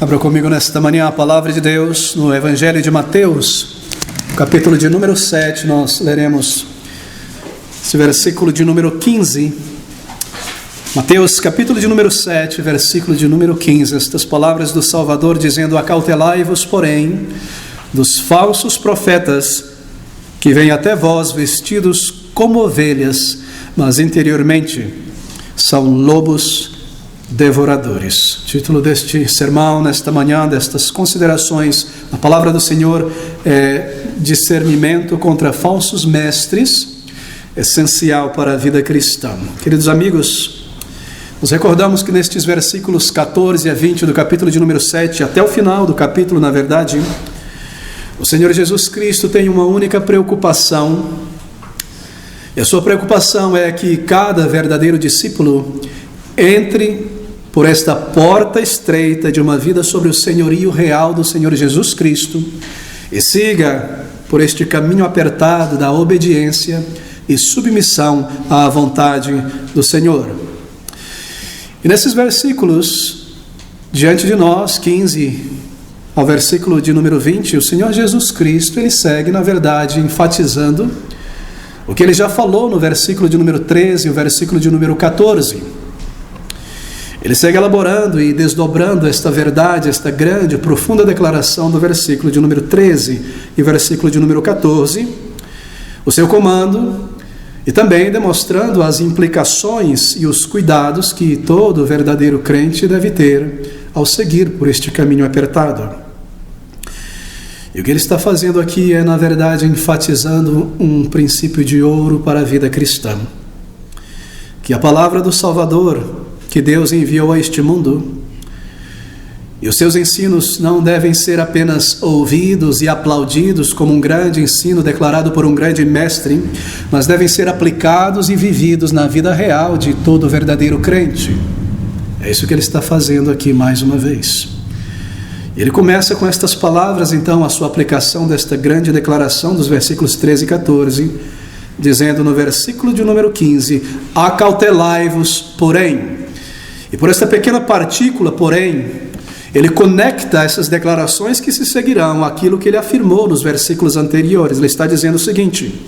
Abra comigo nesta manhã a palavra de Deus no Evangelho de Mateus, capítulo de número 7, nós leremos esse versículo de número 15. Mateus, capítulo de número 7, versículo de número 15, estas palavras do Salvador dizendo: acautelai-vos, porém, dos falsos profetas, que vêm até vós vestidos como ovelhas, mas interiormente são lobos devoradores. Título deste sermão nesta manhã, destas considerações, a palavra do Senhor é discernimento contra falsos mestres, essencial para a vida cristã. Queridos amigos, nos recordamos que nestes versículos 14 a 20 do capítulo de número 7, até o final do capítulo, na verdade, o Senhor Jesus Cristo tem uma única preocupação, e a sua preocupação é que cada verdadeiro discípulo entre por esta porta estreita de uma vida sobre o senhorio real do Senhor Jesus Cristo e siga por este caminho apertado da obediência e submissão à vontade do Senhor. E nesses versículos, diante de nós, 15 ao versículo de número 20, o Senhor Jesus Cristo, ele segue, na verdade, enfatizando o que ele já falou no versículo de número 13 e o versículo de número 14. Ele segue elaborando e desdobrando esta verdade, esta grande, profunda declaração do versículo de número 13 e versículo de número 14, o seu comando, e também demonstrando as implicações e os cuidados que todo verdadeiro crente deve ter ao seguir por este caminho apertado. E o que ele está fazendo aqui é, na verdade, enfatizando um princípio de ouro para a vida cristã, que a palavra do Salvador, que Deus enviou a este mundo, e os seus ensinos não devem ser apenas ouvidos e aplaudidos como um grande ensino declarado por um grande mestre, mas devem ser aplicados e vividos na vida real de todo verdadeiro crente. É isso que ele está fazendo aqui mais uma vez. Ele começa com estas palavras, então, a sua aplicação desta grande declaração dos versículos 13 e 14, dizendo no versículo de número 15: acautelai-vos, porém. E por esta pequena partícula, porém, ele conecta essas declarações que se seguirão àquilo que ele afirmou nos versículos anteriores. Ele está dizendo o seguinte: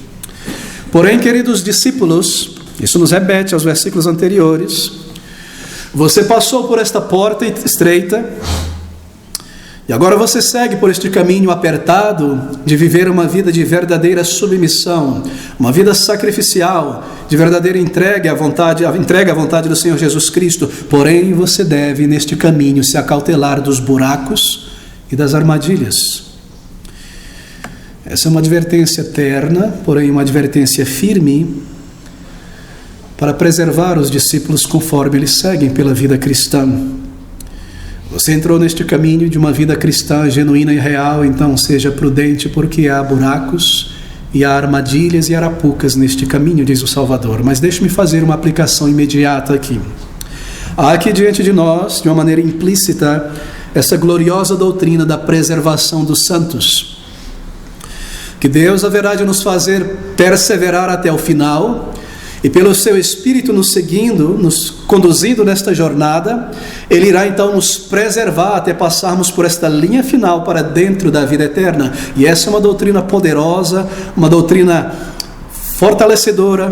porém, queridos discípulos, isso nos remete aos versículos anteriores, você passou por esta porta estreita, e agora você segue por este caminho apertado de viver uma vida de verdadeira submissão, uma vida sacrificial, de verdadeira entrega à vontade do Senhor Jesus Cristo. Porém, você deve, neste caminho, se acautelar dos buracos e das armadilhas. Essa é uma advertência terna, porém uma advertência firme, para preservar os discípulos conforme eles seguem pela vida cristã. Você entrou neste caminho de uma vida cristã genuína e real, então seja prudente, porque há buracos e há armadilhas e arapucas neste caminho, diz o Salvador. Mas deixe-me fazer uma aplicação imediata aqui. Há aqui diante de nós, de uma maneira implícita, essa gloriosa doutrina da preservação dos santos, que Deus haverá de nos fazer perseverar até o final, e pelo seu Espírito nos seguindo, nos conduzindo nesta jornada, Ele irá então nos preservar até passarmos por esta linha final para dentro da vida eterna. E essa é uma doutrina poderosa, uma doutrina fortalecedora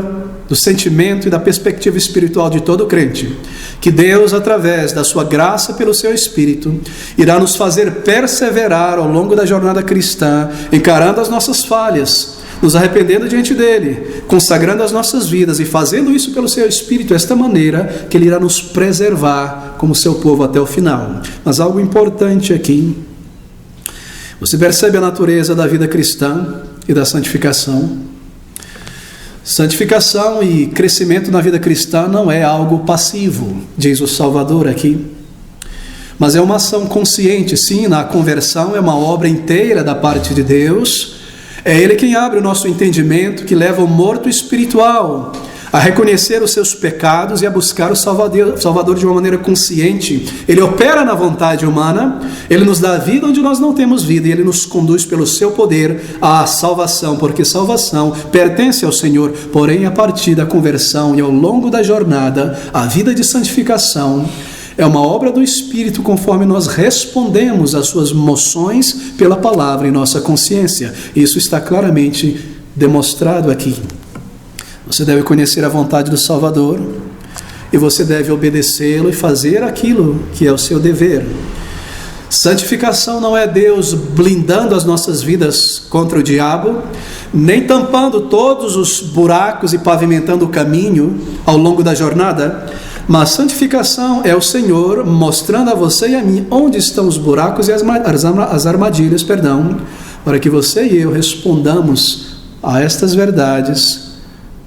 do sentimento e da perspectiva espiritual de todo crente, que Deus, através da sua graça pelo seu Espírito, irá nos fazer perseverar ao longo da jornada cristã, encarando as nossas falhas, nos arrependendo diante dele, consagrando as nossas vidas e fazendo isso pelo seu Espírito, desta maneira que ele irá nos preservar como seu povo até o final. Mas algo importante aqui, você percebe a natureza da vida cristã e da santificação. Santificação e crescimento na vida cristã não é algo passivo, diz o Salvador aqui, mas é uma ação consciente. Sim, na conversão é uma obra inteira da parte de Deus. É Ele quem abre o nosso entendimento, que leva o morto espiritual a reconhecer os seus pecados e a buscar o Salvador de uma maneira consciente. Ele opera na vontade humana, Ele nos dá vida onde nós não temos vida, e Ele nos conduz pelo seu poder à salvação, porque salvação pertence ao Senhor. Porém, a partir da conversão e ao longo da jornada, a vida de santificação É uma obra do Espírito conforme nós respondemos às suas moções pela palavra em nossa consciência. Isso está claramente demonstrado aqui. Você deve conhecer a vontade do Salvador e você deve obedecê-lo e fazer aquilo que é o seu dever. Santificação não é Deus blindando as nossas vidas contra o diabo, nem tampando todos os buracos e pavimentando o caminho ao longo da jornada, mas santificação é o Senhor mostrando a você e a mim onde estão os buracos e as armadilhas, para que você e eu respondamos a estas verdades,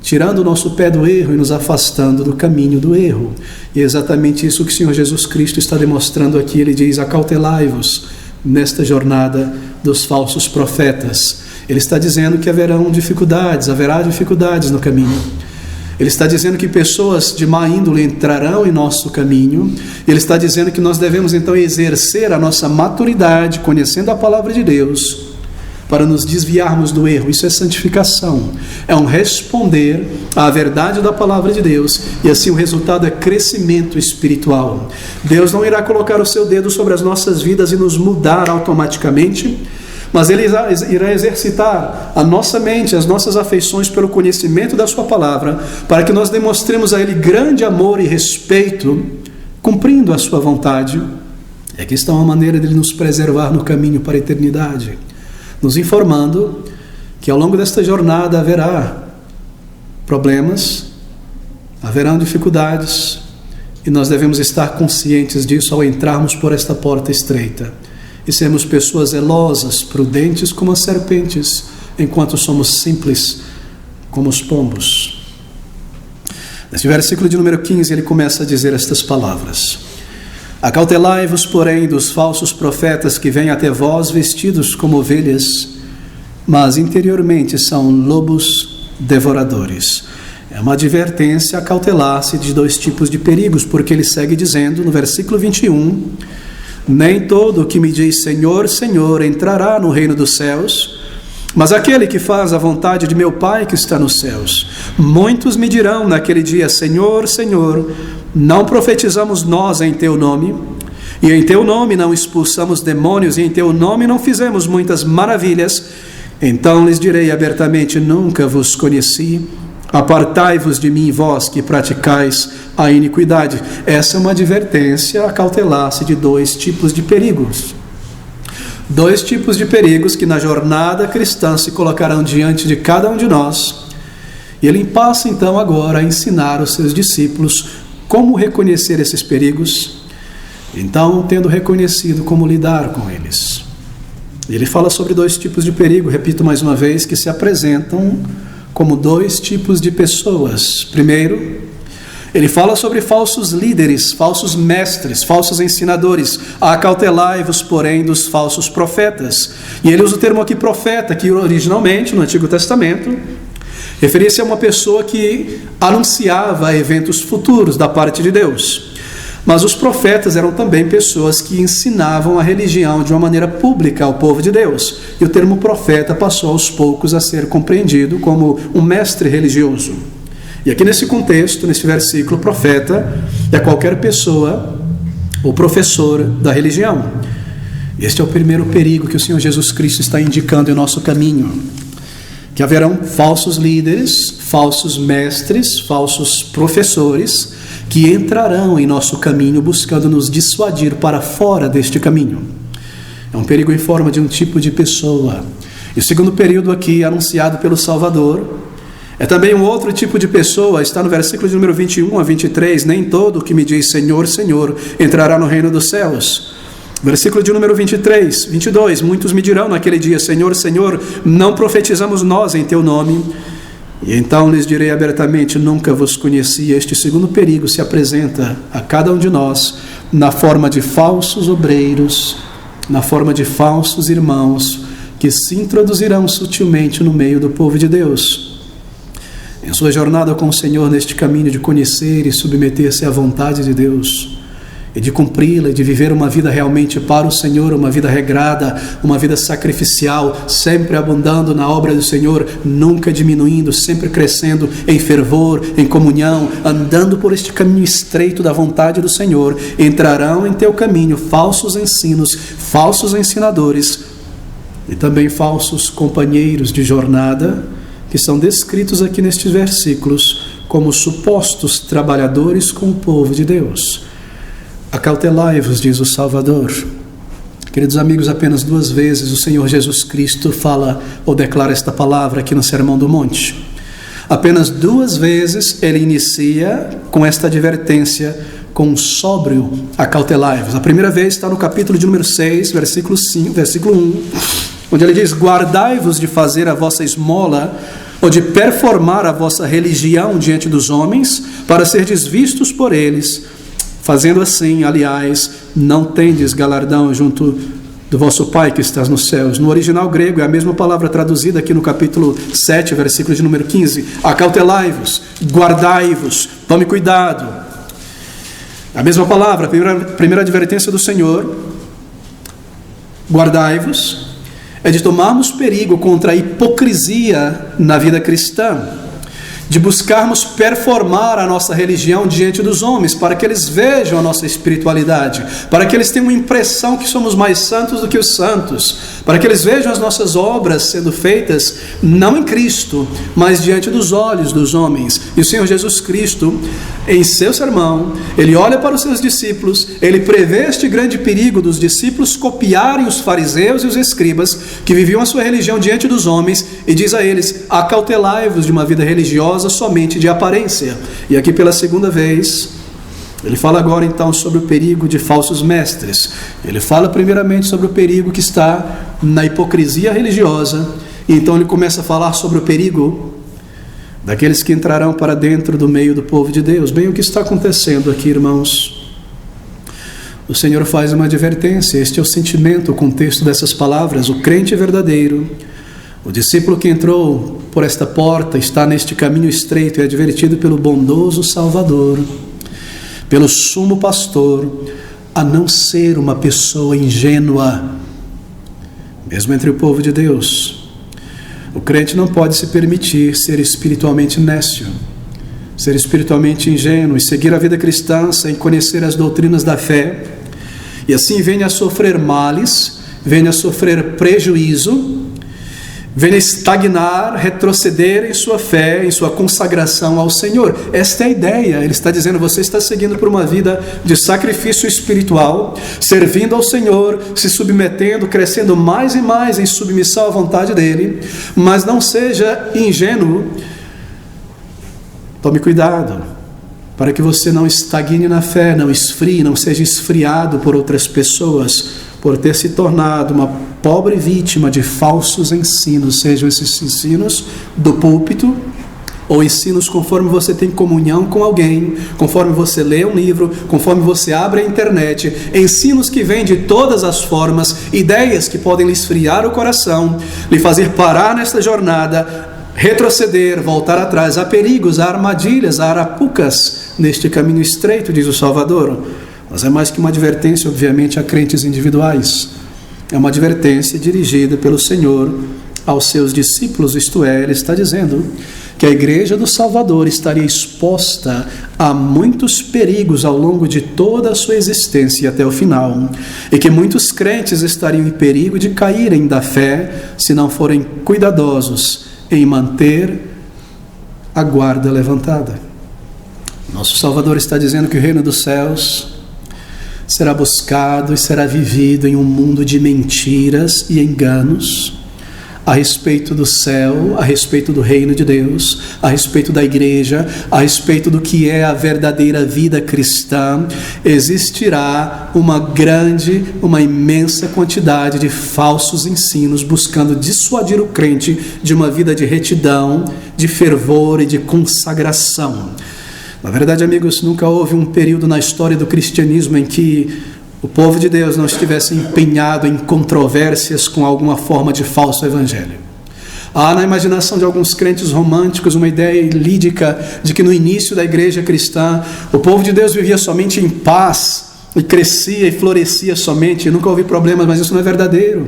tirando o nosso pé do erro e nos afastando do caminho do erro. E é exatamente isso que o Senhor Jesus Cristo está demonstrando aqui. Ele diz: acautelai-vos nesta jornada dos falsos profetas. Ele está dizendo que haverá dificuldades no caminho. Ele está dizendo que pessoas de má índole entrarão em nosso caminho. Ele está dizendo que nós devemos então exercer a nossa maturidade, conhecendo a palavra de Deus, para nos desviarmos do erro. Isso é santificação, é um responder à verdade da palavra de Deus, e assim o resultado é crescimento espiritual. Deus não irá colocar o seu dedo sobre as nossas vidas e nos mudar automaticamente, mas Ele irá exercitar a nossa mente, as nossas afeições pelo conhecimento da sua palavra, para que nós demonstremos a Ele grande amor e respeito, cumprindo a sua vontade. E aqui está uma maneira de Ele nos preservar no caminho para a eternidade, nos informando que ao longo desta jornada haverá problemas, haverão dificuldades, e nós devemos estar conscientes disso ao entrarmos por esta porta estreita e sermos pessoas zelosas, prudentes como as serpentes, enquanto somos simples como os pombos. Neste versículo de número 15, ele começa a dizer estas palavras: acautelai-vos, porém, dos falsos profetas que vêm até vós vestidos como ovelhas, mas interiormente são lobos devoradores. É uma advertência a cautelar-se de dois tipos de perigos, porque ele segue dizendo no versículo 21, nem todo o que me diz Senhor, Senhor entrará no reino dos céus, mas aquele que faz a vontade de meu Pai que está nos céus. Muitos me dirão naquele dia, Senhor, Senhor, não profetizamos nós em teu nome, e em teu nome não expulsamos demônios, e em teu nome não fizemos muitas maravilhas? Então lhes direi abertamente, nunca vos conheci, apartai-vos de mim, vós que praticais a iniquidade. Essa é uma advertência a cautelar-se de dois tipos de perigos. Dois tipos de perigos que na jornada cristã se colocarão diante de cada um de nós. E ele passa então agora a ensinar os seus discípulos como reconhecer esses perigos, então, tendo reconhecido, como lidar com eles. Ele fala sobre dois tipos de perigo, repito mais uma vez, que se apresentam como dois tipos de pessoas. Primeiro, ele fala sobre falsos líderes, falsos mestres, falsos ensinadores. Acautelai-vos, porém, dos falsos profetas. E ele usa o termo aqui profeta, que originalmente no Antigo Testamento referia-se a uma pessoa que anunciava eventos futuros da parte de Deus. Mas os profetas eram também pessoas que ensinavam a religião de uma maneira pública ao povo de Deus. E o termo profeta passou aos poucos a ser compreendido como um mestre religioso. E aqui nesse contexto, nesse versículo, profeta é qualquer pessoa ou professor da religião. Este é o primeiro perigo que o Senhor Jesus Cristo está indicando em nosso caminho. Que haverão falsos líderes, falsos mestres, falsos professores que entrarão em nosso caminho buscando nos dissuadir para fora deste caminho. É um perigo em forma de um tipo de pessoa. E o segundo período aqui, anunciado pelo Salvador, é também um outro tipo de pessoa. Está no versículo de número 21 a 23, nem todo o que me diz Senhor, Senhor entrará no reino dos céus. Versículo de número 22, muitos me dirão naquele dia, Senhor, Senhor, não profetizamos nós em teu nome? E então lhes direi abertamente, nunca vos conheci. Este segundo perigo se apresenta a cada um de nós na forma de falsos obreiros, na forma de falsos irmãos, que se introduzirão sutilmente no meio do povo de Deus. Em sua jornada com o Senhor, neste caminho de conhecer e submeter-se à vontade de Deus, e de cumpri-la, e de viver uma vida realmente para o Senhor, uma vida regrada, uma vida sacrificial, sempre abundando na obra do Senhor, nunca diminuindo, sempre crescendo em fervor, em comunhão, andando por este caminho estreito da vontade do Senhor, entrarão em teu caminho falsos ensinos, falsos ensinadores e também falsos companheiros de jornada, que são descritos aqui nestes versículos como supostos trabalhadores com o povo de Deus. Acautelai-vos, diz o Salvador. Queridos amigos, apenas 2 vezes o Senhor Jesus Cristo fala ou declara esta palavra aqui no Sermão do Monte. Apenas 2 vezes ele inicia com esta advertência, com um sóbrio acautelai-vos. A primeira vez está no capítulo de número 6, versículo 1, onde ele diz: guardai-vos de fazer a vossa esmola ou de performar a vossa religião diante dos homens, para serdes vistos por eles. Fazendo assim, aliás, não tendes galardão junto do vosso Pai que estás nos céus. No original grego é a mesma palavra traduzida aqui no capítulo 7, versículo de número 15. Acautelai-vos, guardai-vos, tome cuidado. A mesma palavra, a primeira advertência do Senhor, guardai-vos, é de tomarmos perigo contra a hipocrisia na vida cristã, de buscarmos performar a nossa religião diante dos homens, para que eles vejam a nossa espiritualidade, para que eles tenham a impressão que somos mais santos do que os santos, para que eles vejam as nossas obras sendo feitas não em Cristo, mas diante dos olhos dos homens. E o Senhor Jesus Cristo, em seu sermão, ele olha para os seus discípulos, ele prevê este grande perigo dos discípulos copiarem os fariseus e os escribas, que viviam a sua religião diante dos homens, e diz a eles: acautelai-vos de uma vida religiosa somente de aparência. E aqui pela 2ª vez, ele fala agora então sobre o perigo de falsos mestres. Ele fala primeiramente sobre o perigo que está na hipocrisia religiosa, e então ele começa a falar sobre o perigo daqueles que entrarão para dentro do meio do povo de Deus. Bem, o que está acontecendo aqui, irmãos? O Senhor faz uma advertência. Este é o sentimento, o contexto dessas palavras. O crente verdadeiro, o discípulo que entrou por esta porta, está neste caminho estreito e é advertido pelo bondoso Salvador, pelo sumo pastor, a não ser uma pessoa ingênua, mesmo entre o povo de Deus. O crente não pode se permitir ser espiritualmente nécio, ser espiritualmente ingênuo e seguir a vida cristã sem conhecer as doutrinas da fé, e assim venha a sofrer males, venha a sofrer prejuízo, venha estagnar, retroceder em sua fé, em sua consagração ao Senhor. Esta é a ideia. Ele está dizendo: você está seguindo por uma vida de sacrifício espiritual, servindo ao Senhor, se submetendo, crescendo mais e mais em submissão à vontade dEle, mas não seja ingênuo. Tome cuidado, para que você não estagne na fé, não esfrie, não seja esfriado por outras pessoas, por ter se tornado uma pobre vítima de falsos ensinos, sejam esses ensinos do púlpito, ou ensinos conforme você tem comunhão com alguém, conforme você lê um livro, conforme você abre a internet, ensinos que vêm de todas as formas, ideias que podem lhe esfriar o coração, lhe fazer parar nesta jornada, retroceder, voltar atrás. Há perigos, há armadilhas, há arapucas neste caminho estreito, diz o Salvador. Mas é mais que uma advertência, obviamente, a crentes individuais. É uma advertência dirigida pelo Senhor aos seus discípulos, isto é, Ele está dizendo que a igreja do Salvador estaria exposta a muitos perigos ao longo de toda a sua existência e até o final, e que muitos crentes estariam em perigo de caírem da fé se não forem cuidadosos em manter a guarda levantada. Nosso Salvador está dizendo que o reino dos céus será buscado e será vivido em um mundo de mentiras e enganos a respeito do céu, a respeito do reino de Deus, a respeito da igreja, a respeito do que é a verdadeira vida cristã. Existirá uma imensa quantidade de falsos ensinos buscando dissuadir o crente de uma vida de retidão, de fervor e de consagração. Na verdade, amigos, nunca houve um período na história do cristianismo em que o povo de Deus não estivesse empenhado em controvérsias com alguma forma de falso evangelho. Há na imaginação de alguns crentes românticos uma ideia ilídica de que no início da igreja cristã o povo de Deus vivia somente em paz, e crescia e florescia somente. Eu nunca ouvi problemas, mas isso não é verdadeiro.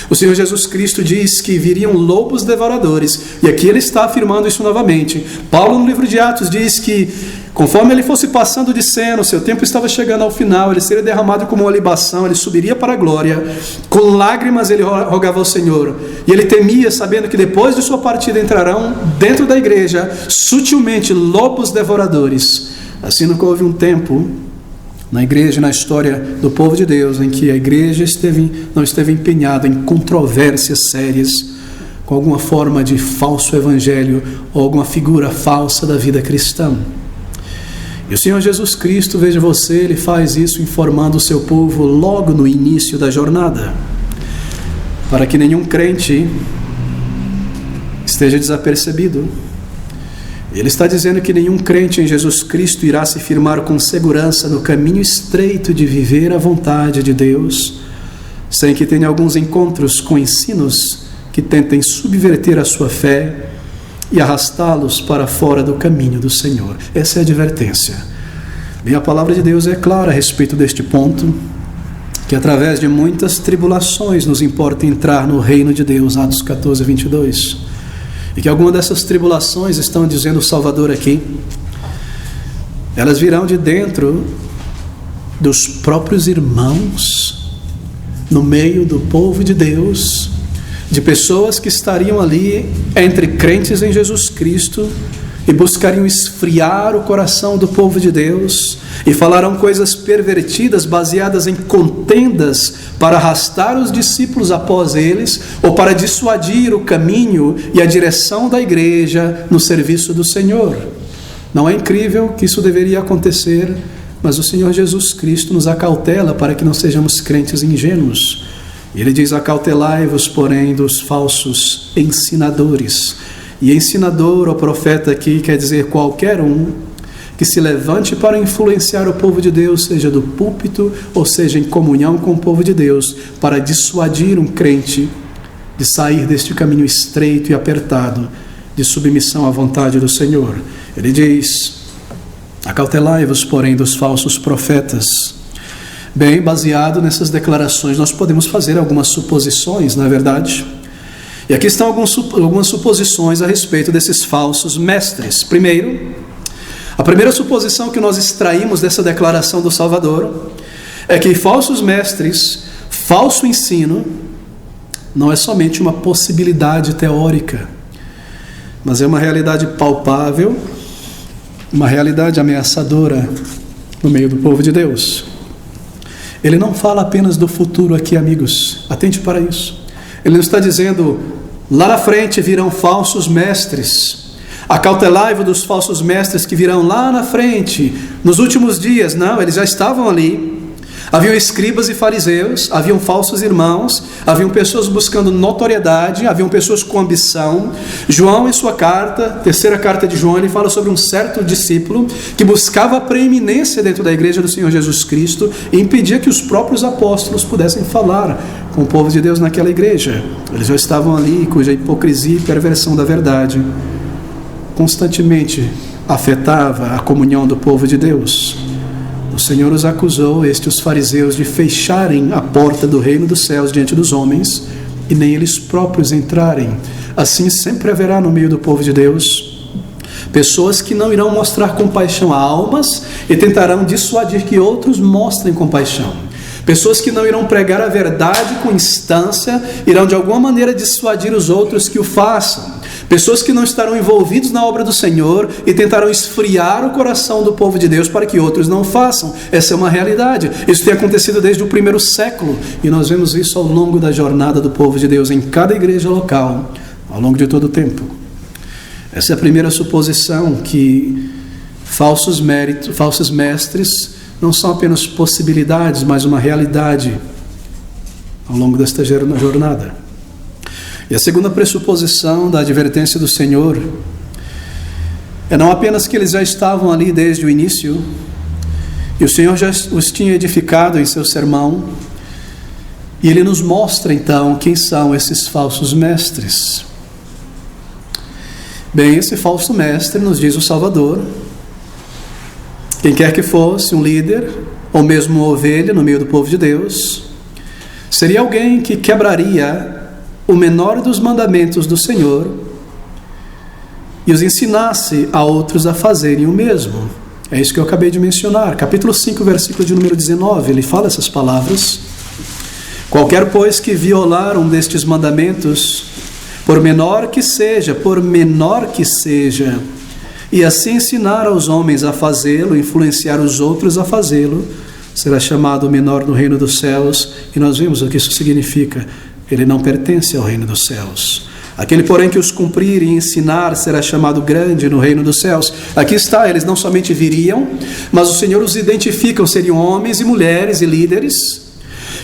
O Senhor Jesus Cristo diz que viriam lobos devoradores, e aqui ele está afirmando isso novamente. Paulo, no livro de Atos, diz que conforme ele fosse passando de cena, o seu tempo estava chegando ao final, ele seria derramado como uma libação, ele subiria para a glória. Com lágrimas ele rogava ao Senhor, e ele temia, sabendo que depois de sua partida entrarão dentro da igreja sutilmente lobos devoradores. Assim nunca houve um tempo na igreja, na história do povo de Deus, em que a igreja não esteve empenhada em controvérsias sérias com alguma forma de falso evangelho ou alguma figura falsa da vida cristã. E o Senhor Jesus Cristo, veja você, ele faz isso informando o seu povo logo no início da jornada, para que nenhum crente esteja desapercebido. Ele está dizendo que nenhum crente em Jesus Cristo irá se firmar com segurança no caminho estreito de viver a vontade de Deus, sem que tenha alguns encontros com ensinos que tentem subverter a sua fé e arrastá-los para fora do caminho do Senhor. Essa é a advertência. Bem, a palavra de Deus é clara a respeito deste ponto, que através de muitas tribulações nos importa entrar no reino de Deus, Atos 14, 22. E que alguma dessas tribulações, estão dizendo o Salvador aqui, elas virão de dentro dos próprios irmãos, no meio do povo de Deus, de pessoas que estariam ali entre crentes em Jesus Cristo e buscariam esfriar o coração do povo de Deus e falarão coisas pervertidas baseadas em contendas para arrastar os discípulos após eles ou para dissuadir o caminho e a direção da igreja no serviço do Senhor. Não é incrível que isso deveria acontecer, mas o Senhor Jesus Cristo nos acautela para que não sejamos crentes ingênuos. Ele diz: acautelai-vos, porém, dos falsos ensinadores. E ensinador ou profeta aqui quer dizer qualquer um que se levante para influenciar o povo de Deus, seja do púlpito ou seja em comunhão com o povo de Deus, para dissuadir um crente de sair deste caminho estreito e apertado de submissão à vontade do Senhor. Ele diz: acautelai-vos, porém, dos falsos profetas. Bem, baseado nessas declarações, nós podemos fazer algumas suposições, não é verdade? E aqui estão algumas suposições a respeito desses falsos mestres. Primeiro, a primeira suposição que nós extraímos dessa declaração do Salvador é que falsos mestres, falso ensino, não é somente uma possibilidade teórica, mas é uma realidade palpável, uma realidade ameaçadora no meio do povo de Deus. Ele não fala apenas do futuro aqui, amigos, atente para isso. Ele não está dizendo: lá na frente virão falsos mestres, acautelai-vos dos falsos mestres que virão lá na frente, nos últimos dias. Não, eles já estavam ali. Haviam escribas e fariseus, haviam falsos irmãos, haviam pessoas buscando notoriedade, haviam pessoas com ambição. João, em sua carta, terceira carta de João, ele fala sobre um certo discípulo que buscava a preeminência dentro da igreja do Senhor Jesus Cristo e impedia que os próprios apóstolos pudessem falar com o povo de Deus naquela igreja. Eles já estavam ali, cuja hipocrisia e perversão da verdade constantemente afetava a comunhão do povo de Deus. O Senhor os acusou, os fariseus, de fecharem a porta do reino dos céus diante dos homens e nem eles próprios entrarem. Assim sempre haverá no meio do povo de Deus pessoas que não irão mostrar compaixão a almas e tentarão dissuadir que outros mostrem compaixão. Pessoas que não irão pregar a verdade com instância, irão de alguma maneira dissuadir os outros que o façam. Pessoas que não estarão envolvidos na obra do Senhor e tentarão esfriar o coração do povo de Deus para que outros não façam. Essa é uma realidade. Isso tem acontecido desde o primeiro século e nós vemos isso ao longo da jornada do povo de Deus em cada igreja local, ao longo de todo o tempo. Essa é a primeira suposição, que falsos mestres não são apenas possibilidades, mas uma realidade ao longo desta jornada. E a segunda pressuposição da advertência do Senhor é não apenas que eles já estavam ali desde o início, e o Senhor já os tinha edificado em seu sermão, e Ele nos mostra então quem são esses falsos mestres. Bem, esse falso mestre, nos diz o Salvador, quem quer que fosse, um líder, ou mesmo ovelha no meio do povo de Deus, seria alguém que quebraria o menor dos mandamentos do Senhor e os ensinasse a outros a fazerem o mesmo. É isso que eu acabei de mencionar. Capítulo 5, versículo de número 19, ele fala essas palavras. Qualquer, pois, que violar um destes mandamentos, por menor que seja, e assim ensinar aos homens a fazê-lo, influenciar os outros a fazê-lo, será chamado menor no reino dos céus. E nós vimos o que isso significa. Ele não pertence ao reino dos céus. Aquele, porém, que os cumprir e ensinar será chamado grande no reino dos céus. Aqui está, eles não somente viriam, mas o Senhor os identifica, seriam homens e mulheres e líderes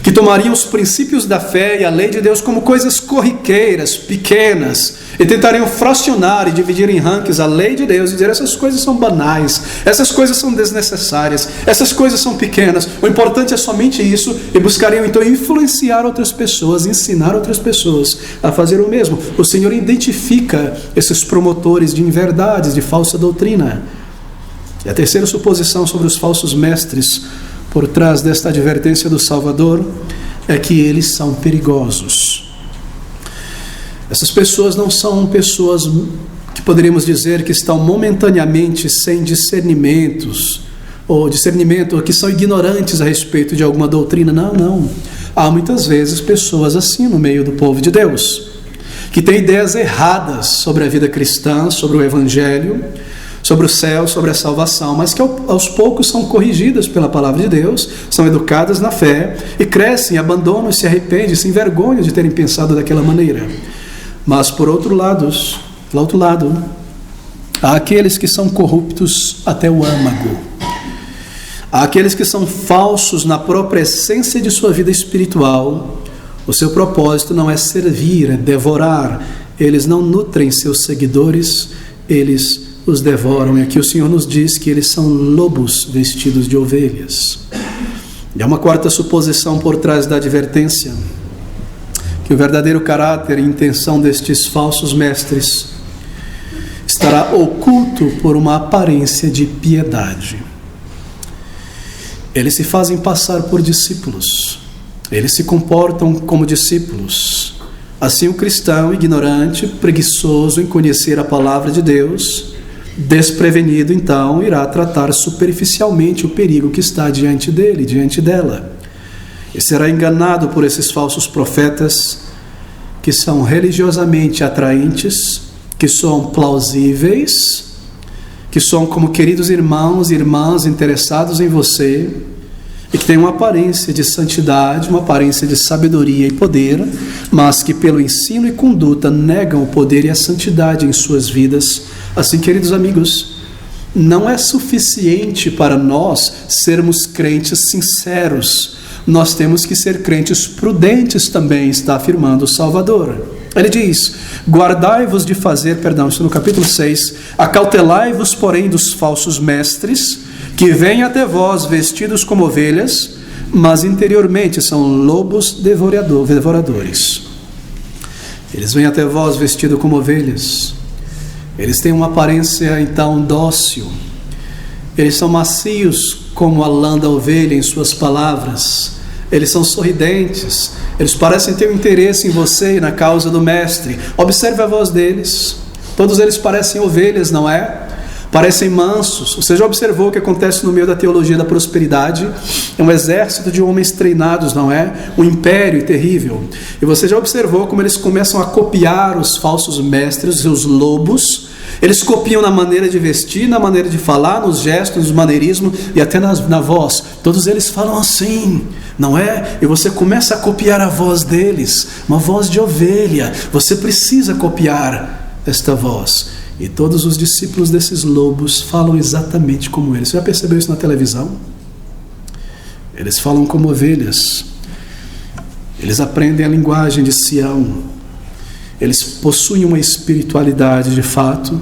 que tomariam os princípios da fé e a lei de Deus como coisas corriqueiras, pequenas, e tentariam fracionar e dividir em rankings a lei de Deus e dizer: essas coisas são banais, essas coisas são desnecessárias, essas coisas são pequenas, o importante é somente isso, e buscariam então influenciar outras pessoas, ensinar outras pessoas a fazer o mesmo. O Senhor identifica esses promotores de inverdades, de falsa doutrina. E a terceira suposição sobre os falsos mestres por trás desta advertência do Salvador é que eles são perigosos. Essas pessoas não são pessoas que poderíamos dizer que estão momentaneamente sem discernimentos, ou que são ignorantes a respeito de alguma doutrina. Não. Há muitas vezes pessoas assim no meio do povo de Deus, que têm ideias erradas sobre a vida cristã, sobre o Evangelho, sobre o céu, sobre a salvação, mas que aos poucos são corrigidas pela palavra de Deus, são educadas na fé e crescem, abandonam, se arrependem, se envergonham de terem pensado daquela maneira. Mas por outro lado, há aqueles que são corruptos até o âmago. Há aqueles que são falsos na própria essência de sua vida espiritual. O seu propósito não é servir, é devorar. Eles não nutrem seus seguidores, eles os devoram. E aqui o Senhor nos diz que eles são lobos vestidos de ovelhas. E há uma quarta suposição por trás da advertência, que o verdadeiro caráter e intenção destes falsos mestres estará oculto por uma aparência de piedade. Eles se fazem passar por discípulos, eles se comportam como discípulos. Assim, o cristão ignorante, preguiçoso em conhecer a palavra de Deus, desprevenido, então, irá tratar superficialmente o perigo que está diante dele, diante dela. E será enganado por esses falsos profetas que são religiosamente atraentes, que são plausíveis, que são como queridos irmãos e irmãs interessados em você, e que têm uma aparência de santidade, uma aparência de sabedoria e poder, mas que pelo ensino e conduta negam o poder e a santidade em suas vidas. Assim, queridos amigos, não é suficiente para nós sermos crentes sinceros. Nós temos que ser crentes prudentes também, está afirmando o Salvador. Ele diz: guardai-vos de fazer, isso no capítulo 6, acautelai-vos, porém, dos falsos mestres, que vêm até vós vestidos como ovelhas, mas interiormente são lobos devoradores. Eles vêm até vós vestidos como ovelhas. Eles têm uma aparência, então, dócil. Eles são macios como a lã da ovelha em suas palavras. Eles são sorridentes. Eles parecem ter um interesse em você e na causa do Mestre. Observe a voz deles. Todos eles parecem ovelhas, não é? Parecem mansos. Você já observou o que acontece no meio da teologia da prosperidade? É um exército de homens treinados, não é? Um império terrível. E você já observou como eles começam a copiar os falsos mestres, os lobos. Eles copiam na maneira de vestir, na maneira de falar, nos gestos, no maneirismo e até na voz. Todos eles falam assim, não é? E você começa a copiar a voz deles, uma voz de ovelha. Você precisa copiar esta voz. E todos os discípulos desses lobos falam exatamente como eles. Você já percebeu isso na televisão? Eles falam como ovelhas. Eles aprendem a linguagem de Sião. Eles possuem uma espiritualidade de fato,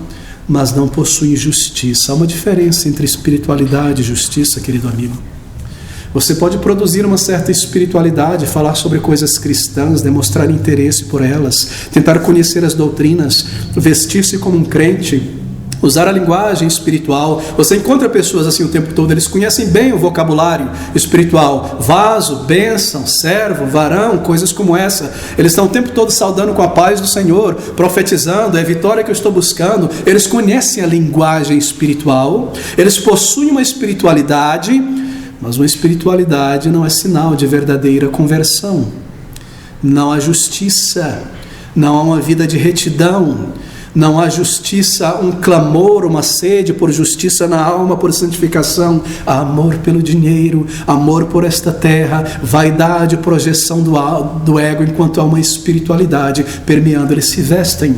mas não possuem justiça. Há uma diferença entre espiritualidade e justiça, querido amigo. Você pode produzir uma certa espiritualidade, falar sobre coisas cristãs, demonstrar interesse por elas, tentar conhecer as doutrinas, vestir-se como um crente, usar a linguagem espiritual. Você encontra pessoas assim o tempo todo, eles conhecem bem o vocabulário espiritual, vaso, bênção, servo, varão, coisas como essa. Eles estão o tempo todo saudando com a paz do Senhor, profetizando, é a vitória que eu estou buscando. Eles conhecem a linguagem espiritual, eles possuem uma espiritualidade, mas uma espiritualidade não é sinal de verdadeira conversão. Não há justiça, não há uma vida de retidão, não há justiça, um clamor, uma sede por justiça na alma, por santificação, há amor pelo dinheiro, amor por esta terra, vaidade, projeção do ego, enquanto há uma espiritualidade permeando. Eles se vestem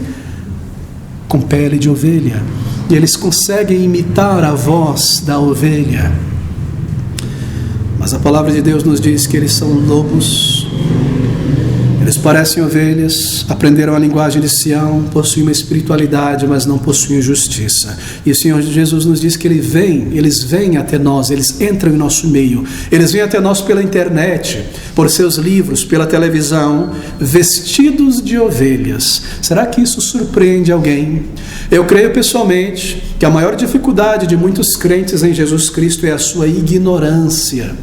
com pele de ovelha e eles conseguem imitar a voz da ovelha, mas a palavra de Deus nos diz que eles são lobos. Eles parecem ovelhas, aprenderam a linguagem de Sião, possuem uma espiritualidade, mas não possuem justiça. E o Senhor Jesus nos diz que eles vêm até nós, eles entram em nosso meio, eles vêm até nós pela internet, por seus livros, pela televisão, vestidos de ovelhas. Será que isso surpreende alguém? Eu creio pessoalmente que a maior dificuldade de muitos crentes em Jesus Cristo é a sua ignorância.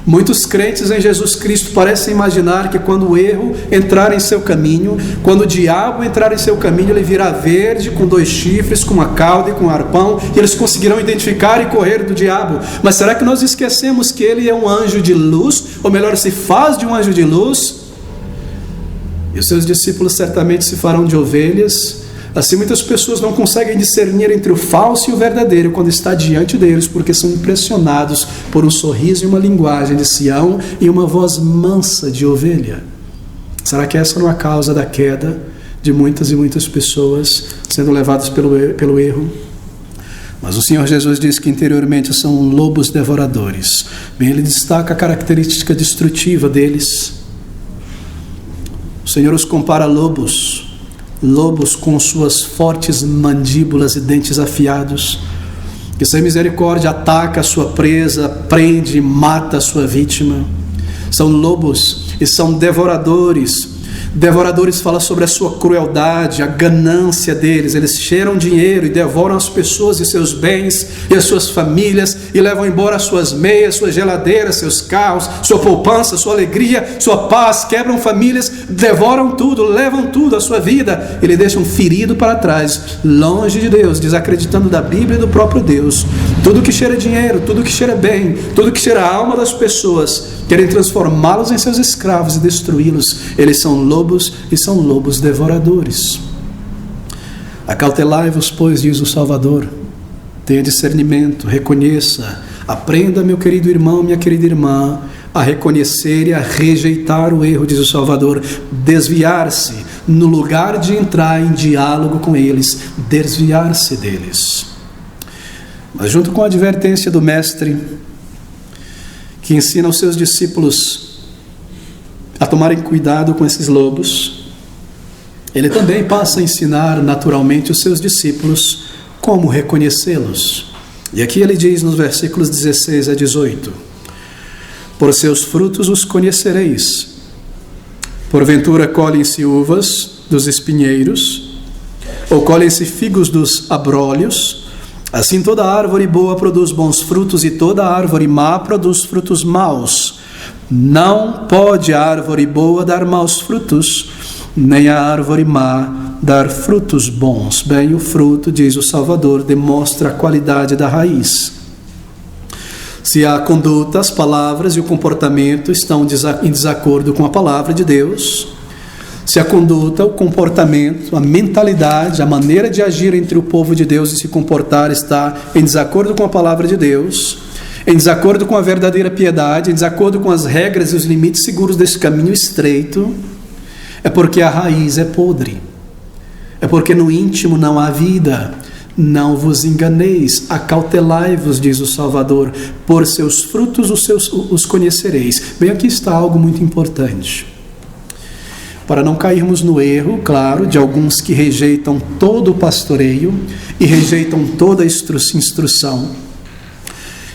Muitos crentes em Jesus Cristo parecem imaginar que quando o erro entrar em seu caminho, quando o diabo entrar em seu caminho, ele virá verde, com 2 chifres, com uma cauda e com um arpão, e eles conseguirão identificar e correr do diabo. Mas será que nós esquecemos que ele é um anjo de luz, ou melhor, se faz de um anjo de luz? E os seus discípulos certamente se farão de ovelhas. Assim, muitas pessoas não conseguem discernir entre o falso e o verdadeiro quando está diante deles, porque são impressionados por um sorriso e uma linguagem de Sião e uma voz mansa de ovelha. Será que essa não é a causa da queda de muitas e muitas pessoas sendo levadas pelo erro? Mas o Senhor Jesus diz que interiormente são lobos devoradores. Bem, ele destaca a característica destrutiva deles. O Senhor os compara a lobos com suas fortes mandíbulas e dentes afiados, que sem misericórdia ataca a sua presa, prende e mata a sua vítima. São lobos e são devoradores. Devoradores fala sobre a sua crueldade, a ganância deles. Eles cheiram dinheiro e devoram as pessoas e seus bens e as suas famílias e levam embora suas meias, suas geladeiras, seus carros, sua poupança, sua alegria, sua paz. Quebram famílias, devoram tudo, levam tudo, a sua vida, e lhe deixam ferido para trás, longe de Deus, desacreditando da Bíblia e do próprio Deus. Tudo que cheira dinheiro, tudo que cheira bem, tudo que cheira a alma das pessoas, querem transformá-los em seus escravos e destruí-los. Eles são lobos e são lobos devoradores. Acautelai-vos, pois, diz o Salvador. Tenha discernimento, reconheça, aprenda, meu querido irmão, minha querida irmã, a reconhecer e a rejeitar o erro, diz o Salvador, desviar-se, no lugar de entrar em diálogo com eles, desviar-se deles. Mas junto com a advertência do Mestre, que ensina os seus discípulos a tomarem cuidado com esses lobos, ele também passa a ensinar naturalmente os seus discípulos como reconhecê-los. E aqui ele diz nos versículos 16 a 18: por seus frutos os conhecereis. Porventura colhem-se uvas dos espinheiros, ou colhem-se figos dos abrolhos? Assim toda árvore boa produz bons frutos, e toda árvore má produz frutos maus. Não pode a árvore boa dar maus frutos, nem a árvore má dar frutos bons. Bem, o fruto, diz o Salvador, demonstra a qualidade da raiz. Se a conduta, as palavras e o comportamento estão em desacordo com a palavra de Deus, se a conduta, o comportamento, a mentalidade, a maneira de agir entre o povo de Deus e se comportar está em desacordo com a palavra de Deus, em desacordo com a verdadeira piedade, em desacordo com as regras e os limites seguros desse caminho estreito, é porque a raiz é podre, é porque no íntimo não há vida. Não vos enganeis, acautelai-vos, diz o Salvador, por seus frutos os conhecereis. Bem, aqui está algo muito importante. Para não cairmos no erro, claro, de alguns que rejeitam todo o pastoreio e rejeitam toda a instrução.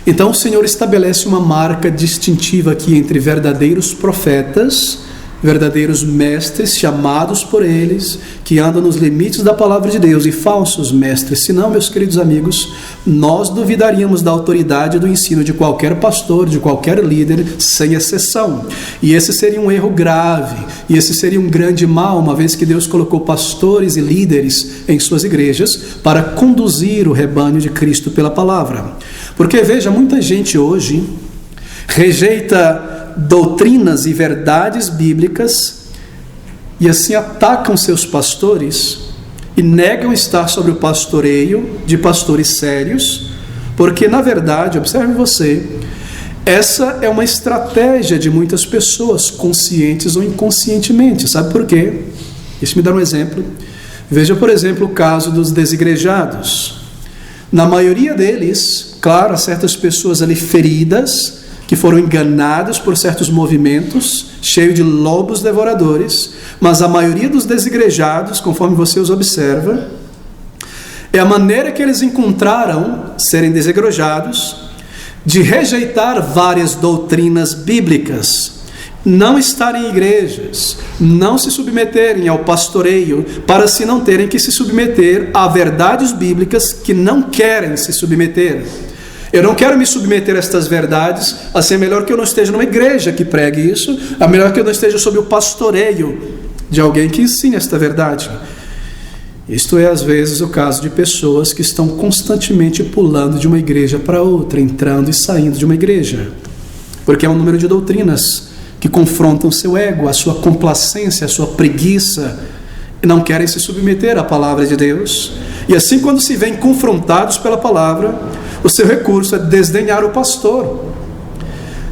Então o Senhor estabelece uma marca distintiva aqui entre verdadeiros profetas verdadeiros mestres chamados por eles, que andam nos limites da palavra de Deus, e falsos mestres. Senão, meus queridos amigos, nós duvidaríamos da autoridade do ensino de qualquer pastor, de qualquer líder, sem exceção. E esse seria um erro grave, e esse seria um grande mal, uma vez que Deus colocou pastores e líderes em suas igrejas para conduzir o rebanho de Cristo pela palavra. Porque, veja, muita gente hoje rejeita doutrinas e verdades bíblicas e assim atacam seus pastores e negam estar sob o pastoreio de pastores sérios, porque na verdade, observe você, essa é uma estratégia de muitas pessoas, conscientes ou inconscientemente. Sabe por quê? Deixa-me dar um exemplo. Veja, por exemplo, o caso dos desigrejados. Na maioria deles, claro, há certas pessoas ali feridas, que foram enganadas por certos movimentos, cheios de lobos devoradores, mas a maioria dos desigrejados, conforme você os observa, é a maneira que eles encontraram, serem desigrejados, de rejeitar várias doutrinas bíblicas, não estarem em igrejas, não se submeterem ao pastoreio, para assim não terem que se submeter a verdades bíblicas que não querem se submeter. Eu não quero me submeter a estas verdades, assim é melhor que eu não esteja numa igreja que pregue isso, é melhor que eu não esteja sob o pastoreio de alguém que ensine esta verdade. Isto é, às vezes, o caso de pessoas que estão constantemente pulando de uma igreja para outra, entrando e saindo de uma igreja, porque é um número de doutrinas que confrontam seu ego, a sua complacência, a sua preguiça, e não querem se submeter à palavra de Deus. E assim, quando se veem confrontados pela palavra, o seu recurso é desdenhar o pastor,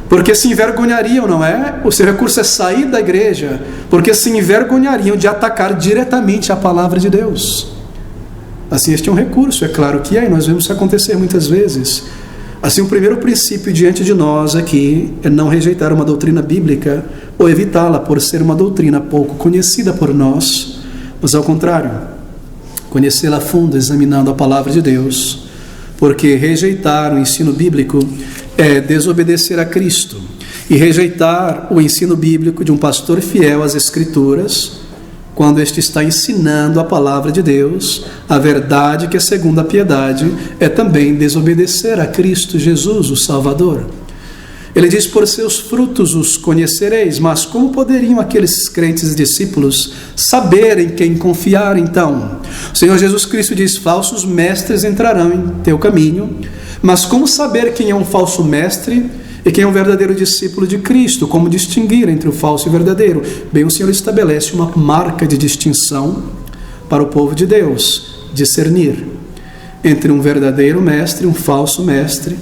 porque se envergonhariam, não é? O seu recurso é sair da igreja, porque se envergonhariam de atacar diretamente a palavra de Deus. Assim, este é um recurso, é claro que é, e nós vemos isso acontecer muitas vezes. Assim, o primeiro princípio diante de nós aqui é não rejeitar uma doutrina bíblica ou evitá-la por ser uma doutrina pouco conhecida por nós, mas ao contrário, conhecê-la a fundo, examinando a palavra de Deus, porque rejeitar o ensino bíblico é desobedecer a Cristo, e rejeitar o ensino bíblico de um pastor fiel às Escrituras, quando este está ensinando a palavra de Deus, a verdade que é segundo a piedade, é também desobedecer a Cristo Jesus, o Salvador. Ele diz: por seus frutos os conhecereis. Mas como poderiam aqueles crentes e discípulos saberem quem confiar então? O Senhor Jesus Cristo diz: falsos mestres entrarão em teu caminho. Mas como saber quem é um falso mestre e quem é um verdadeiro discípulo de Cristo? Como distinguir entre o falso e o verdadeiro? Bem, o Senhor estabelece uma marca de distinção para o povo de Deus: discernir entre um verdadeiro mestre e um falso mestre,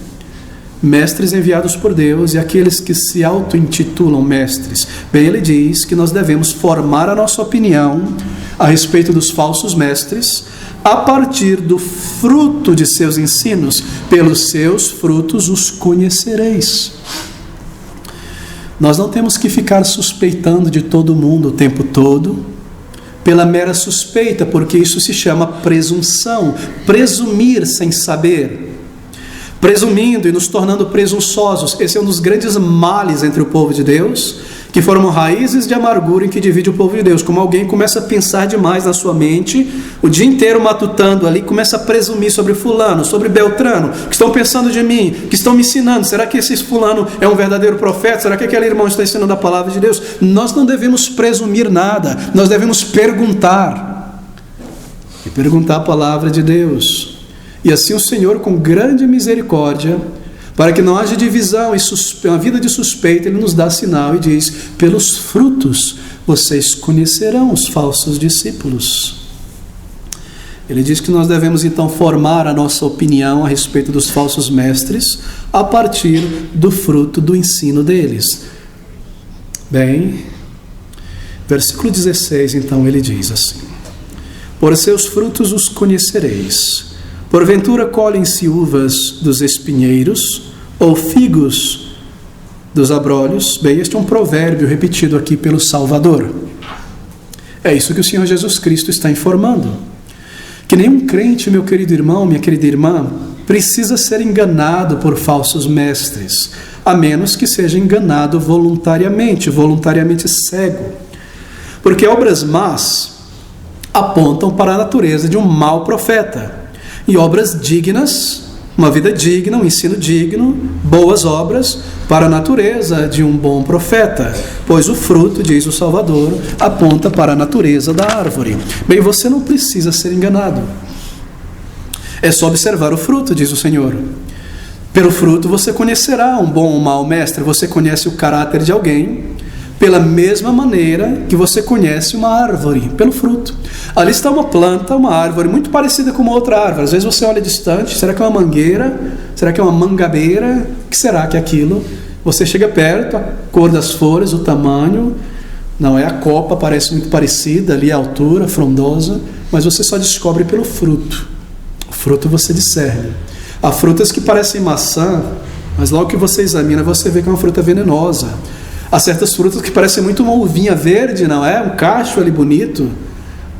mestres enviados por Deus e aqueles que se auto-intitulam mestres. Bem, ele diz que nós devemos formar a nossa opinião a respeito dos falsos mestres a partir do fruto de seus ensinos. Pelos seus frutos os conhecereis. Nós não temos que ficar suspeitando de todo mundo o tempo todo, pela mera suspeita, porque isso se chama presunção, presumir sem saber. Presumindo e nos tornando presunçosos. Esse é um dos grandes males entre o povo de Deus, que formam raízes de amargura em que divide o povo de Deus. Como alguém começa a pensar demais na sua mente, o dia inteiro matutando ali, começa a presumir sobre fulano, sobre Beltrano, que estão pensando de mim, que estão me ensinando. Será que esse fulano é um verdadeiro profeta? Será que aquele irmão está ensinando a palavra de Deus? Nós não devemos presumir nada, nós devemos perguntar. E perguntar a palavra de Deus. E assim o Senhor, com grande misericórdia, para que não haja divisão e uma vida de suspeita, Ele nos dá sinal e diz: pelos frutos vocês conhecerão os falsos discípulos. Ele diz que nós devemos então formar a nossa opinião a respeito dos falsos mestres a partir do fruto do ensino deles. Bem, versículo 16 então ele diz assim: por seus frutos os conhecereis. Porventura colhem-se uvas dos espinheiros, ou figos dos abrolhos? Bem, este é um provérbio repetido aqui pelo Salvador. É isso que o Senhor Jesus Cristo está informando. Que nenhum crente, meu querido irmão, minha querida irmã, precisa ser enganado por falsos mestres, a menos que seja enganado voluntariamente cego. Porque obras más apontam para a natureza de um mau profeta, e obras dignas, uma vida digna, um ensino digno, boas obras para a natureza de um bom profeta, pois o fruto, diz o Salvador, aponta para a natureza da árvore. Bem, você não precisa ser enganado. É só observar o fruto, diz o Senhor. Pelo fruto você conhecerá um bom ou um mau mestre. Você conhece o caráter de alguém pela mesma maneira que você conhece uma árvore, pelo fruto. Ali está uma planta, uma árvore muito parecida com uma outra árvore. Às vezes você olha distante, será que é uma mangueira? Será que é uma mangabeira? O que será que é aquilo? Você chega perto, a cor das folhas, o tamanho, não é a copa, parece muito parecida, ali a altura, frondosa, mas você só descobre pelo fruto. O fruto você discerne. Há frutas que parecem maçã, mas logo que você examina, você vê que é uma fruta venenosa. Há certas frutas que parecem muito uma uvinha verde, não é? Um cacho ali bonito,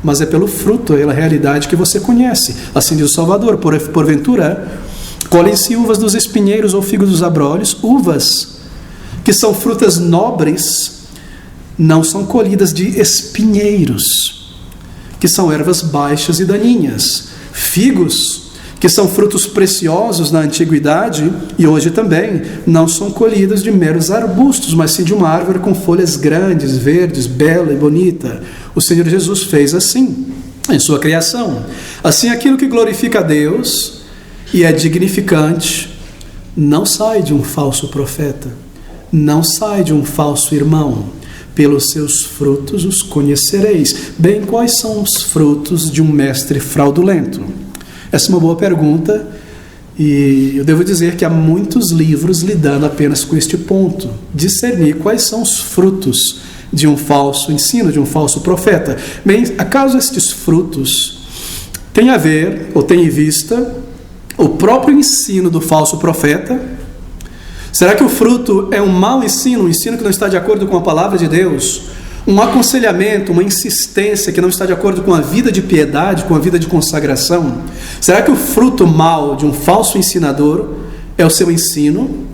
mas é pelo fruto, é pela realidade que você conhece. Assim diz o Salvador: porventura, colhem-se uvas dos espinheiros ou figos dos abrolhos. Uvas, que são frutas nobres, não são colhidas de espinheiros, que são ervas baixas e daninhas. Figos, que são frutos preciosos na antiguidade e hoje também, não são colhidos de meros arbustos, mas sim de uma árvore com folhas grandes, verdes, bela e bonita. O Senhor Jesus fez assim em sua criação. Assim, aquilo que glorifica a Deus e é dignificante não sai de um falso profeta, não sai de um falso irmão. Pelos seus frutos os conhecereis. Bem, quais são os frutos de um mestre fraudulento? Essa é uma boa pergunta, e eu devo dizer que há muitos livros lidando apenas com este ponto, discernir quais são os frutos de um falso ensino, de um falso profeta. Bem, acaso estes frutos têm a ver, ou têm em vista, o próprio ensino do falso profeta? Será que o fruto é um mau ensino, um ensino que não está de acordo com a palavra de Deus? Um aconselhamento, uma insistência que não está de acordo com a vida de piedade, com a vida de consagração? Será que o fruto mau de um falso ensinador é o seu ensino?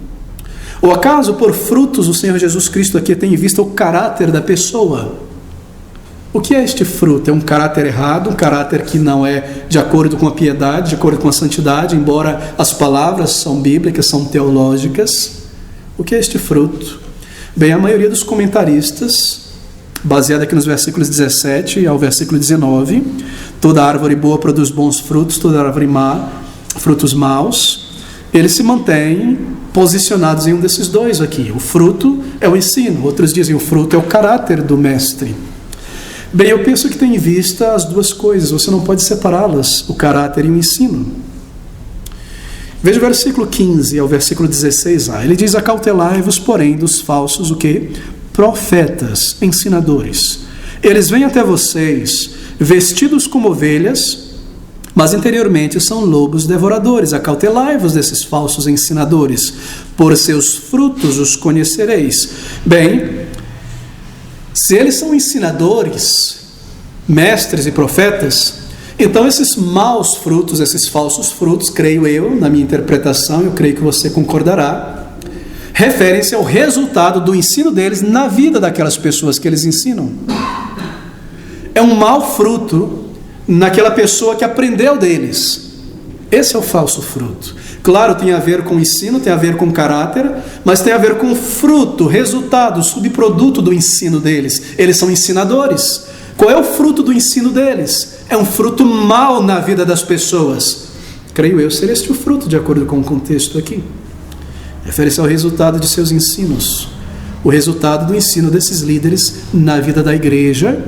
Ou acaso por frutos o Senhor Jesus Cristo aqui tem em vista o caráter da pessoa? O que é este fruto? É um caráter errado, um caráter que não é de acordo com a piedade, de acordo com a santidade, embora as palavras são bíblicas, são teológicas. O que é este fruto? Bem, a maioria dos comentaristas, baseado aqui nos versículos 17 ao versículo 19, toda árvore boa produz bons frutos, toda árvore má, frutos maus, eles se mantêm posicionados em um desses dois aqui. O fruto é o ensino, outros dizem o fruto é o caráter do mestre. Bem, eu penso que tem em vista as duas coisas, você não pode separá-las, o caráter e o ensino. Veja o versículo 15 ao versículo 16a, ele diz: acautelai-vos, porém, dos falsos, o quê? Profetas, ensinadores. Eles vêm até vocês vestidos como ovelhas, mas interiormente são lobos devoradores. Acautelai-vos desses falsos ensinadores, por seus frutos os conhecereis. Bem, se eles são ensinadores, mestres e profetas, então esses maus frutos, esses falsos frutos, creio eu, na minha interpretação, eu creio que você concordará, referem-se ao resultado do ensino deles na vida daquelas pessoas que eles ensinam. É um mau fruto naquela pessoa que aprendeu deles. Esse é o falso fruto. Claro, tem a ver com o ensino, tem a ver com o caráter, mas tem a ver com o fruto, resultado, subproduto do ensino deles. Eles são ensinadores. Qual é o fruto do ensino deles? É um fruto mau na vida das pessoas. Creio eu ser este o fruto, de acordo com o contexto aqui. Refere-se ao resultado de seus ensinos, o resultado do ensino desses líderes na vida da igreja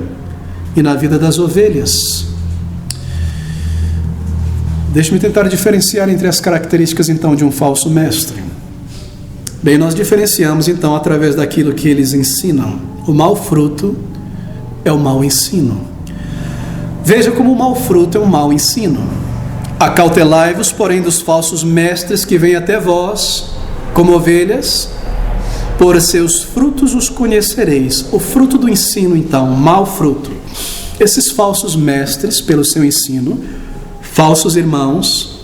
e na vida das ovelhas. Deixe-me tentar diferenciar entre as características então de um falso mestre. Bem, nós diferenciamos então através daquilo que eles ensinam. O mau fruto é o mau ensino. Veja como o mau fruto é um mau ensino. Acautelai-vos, porém, dos falsos mestres que vêm até vós como ovelhas, por seus frutos os conhecereis. O fruto do ensino, então, o mau fruto. Esses falsos mestres, pelo seu ensino, falsos irmãos,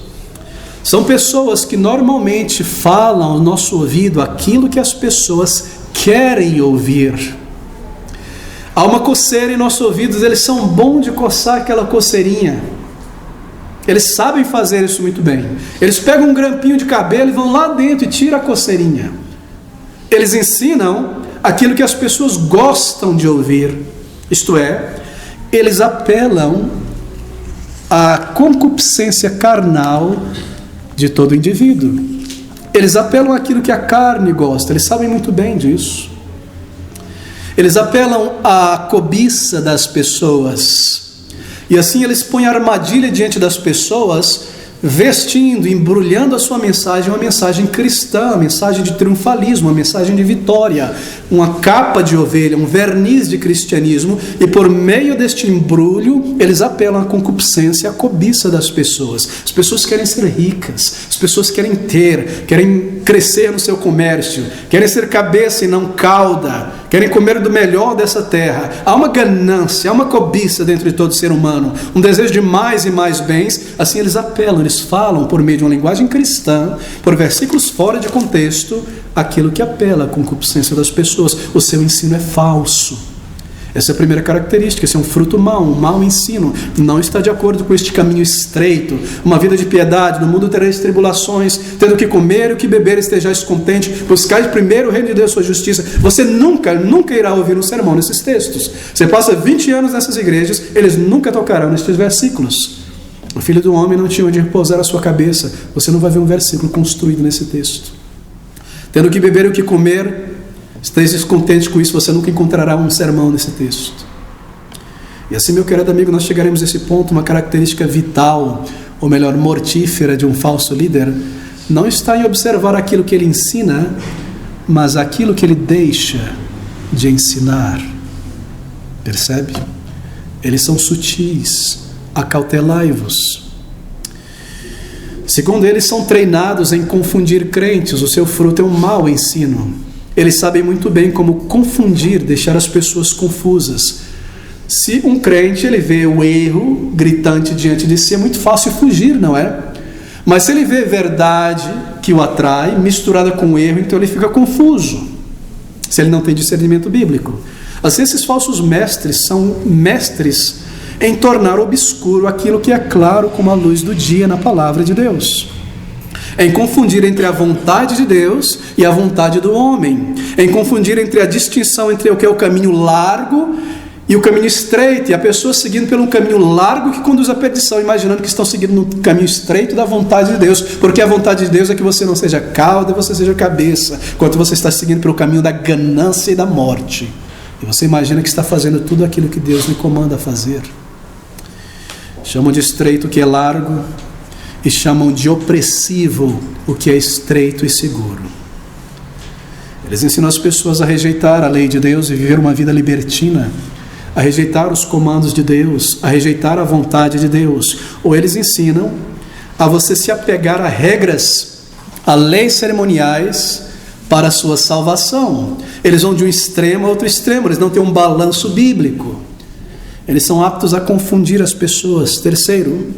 São pessoas que normalmente falam ao nosso ouvido aquilo que as pessoas querem ouvir. Há uma coceira em nossos ouvidos, eles são bons de coçar aquela coceirinha. Eles sabem fazer isso muito bem. Eles pegam um grampinho de cabelo e vão lá dentro e tiram a coceirinha. Eles ensinam aquilo que as pessoas gostam de ouvir. Isto é, eles apelam à concupiscência carnal de todo indivíduo. Eles apelam àquilo que a carne gosta. Eles sabem muito bem disso. Eles apelam à cobiça das pessoas. E assim eles põem armadilha diante das pessoas, vestindo, embrulhando a sua mensagem, uma mensagem cristã, uma mensagem de triunfalismo, uma mensagem de vitória, uma capa de ovelha, um verniz de cristianismo, e por meio deste embrulho, eles apelam à concupiscência, à cobiça das pessoas. As pessoas querem ser ricas, as pessoas querem ter, querem crescer no seu comércio, querem ser cabeça e não cauda, querem comer do melhor dessa terra. Há uma ganância, há uma cobiça dentro de todo ser humano, um desejo de mais e mais bens. Assim eles apelam, eles falam por meio de uma linguagem cristã, por versículos fora de contexto, aquilo que apela à concupiscência das pessoas. O seu ensino é falso. Essa é a primeira característica. Esse é um fruto mau, um mau ensino. Não está de acordo com este caminho estreito. Uma vida de piedade. No mundo tereis tribulações, tendo o que comer e o que beber estejais contente. Buscai primeiro o reino de Deus e sua justiça. Você nunca irá ouvir um sermão nesses textos. Você passa 20 anos nessas igrejas, eles nunca tocarão nestes versículos. O Filho do Homem não tinha onde repousar a sua cabeça. Você não vai ver um versículo construído nesse texto. Tendo o que beber e o que comer, esteja contente com isso. Você nunca encontrará um sermão nesse texto. E assim, meu querido amigo, nós chegaremos a esse ponto. Uma característica vital, ou melhor, mortífera de um falso líder, não está em observar aquilo que ele ensina, mas aquilo que ele deixa de ensinar. Percebe? Eles são sutis. Acautelai-vos. Segundo, eles são treinados em confundir crentes. O seu fruto é um mau ensino. Eles sabem muito bem como confundir, deixar as pessoas confusas. Se um crente ele vê o erro gritante diante de si, é muito fácil fugir, não é? Mas se ele vê verdade que o atrai, misturada com o erro, então ele fica confuso, se ele não tem discernimento bíblico. Assim, esses falsos mestres são mestres em tornar obscuro aquilo que é claro como a luz do dia na palavra de Deus. Em confundir entre a vontade de Deus e a vontade do homem. Em confundir entre a distinção entre o que é o caminho largo e o caminho estreito. E a pessoa seguindo pelo caminho largo que conduz à perdição, imaginando que estão seguindo no caminho estreito da vontade de Deus. Porque a vontade de Deus é que você não seja cauda e você seja cabeça, enquanto você está seguindo pelo caminho da ganância e da morte. E você imagina que está fazendo tudo aquilo que Deus lhe comanda fazer. Chamam de estreito o que é largo e chamam de opressivo o que é estreito e seguro. Eles ensinam as pessoas a rejeitar a lei de Deus e viver uma vida libertina, a rejeitar os comandos de Deus, a rejeitar a vontade de Deus. Ou eles ensinam a você se apegar a regras, a leis cerimoniais para a sua salvação. Eles vão de um extremo a outro extremo, eles não têm um balanço bíblico. Eles são aptos a confundir as pessoas. Terceiro,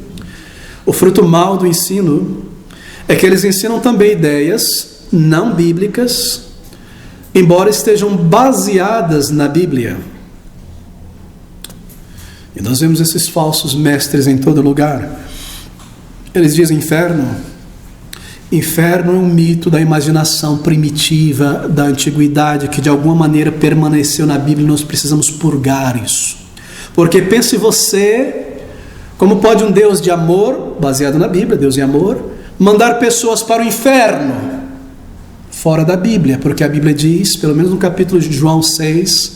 o fruto mau do ensino é que eles ensinam também ideias não bíblicas, embora estejam baseadas na Bíblia. E nós vemos esses falsos mestres em todo lugar. Eles dizem inferno. Inferno é um mito da imaginação primitiva, da antiguidade, que de alguma maneira permaneceu na Bíblia e nós precisamos purgar isso. Porque pense você, como pode um Deus de amor, baseado na Bíblia, Deus de amor, mandar pessoas para o inferno, fora da Bíblia, porque a Bíblia diz, pelo menos no capítulo de João 6,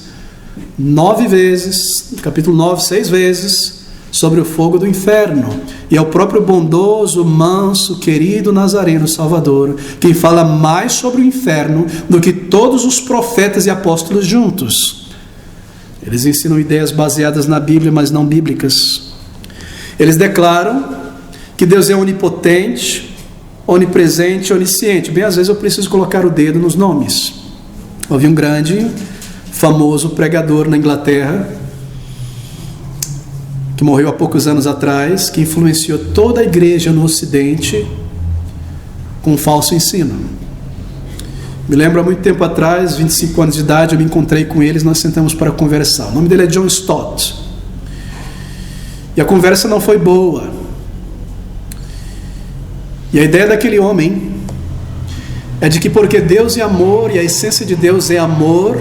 9 vezes, capítulo 9, 6 vezes, sobre o fogo do inferno. E é o próprio bondoso, manso, querido Nazareno Salvador quem fala mais sobre o inferno do que todos os profetas e apóstolos juntos. Eles ensinam ideias baseadas na Bíblia, mas não bíblicas. Eles declaram que Deus é onipotente, onipresente, onisciente. Bem, às vezes eu preciso colocar o dedo nos nomes. Houve um grande, famoso pregador na Inglaterra, que morreu há poucos anos atrás, que influenciou toda a igreja no Ocidente, com um falso ensino. Me lembro, há muito tempo atrás, 25 anos de idade, eu me encontrei com eles, nós sentamos para conversar. O nome dele é John Stott. E a conversa não foi boa. E a ideia daquele homem é de que porque Deus é amor e a essência de Deus é amor,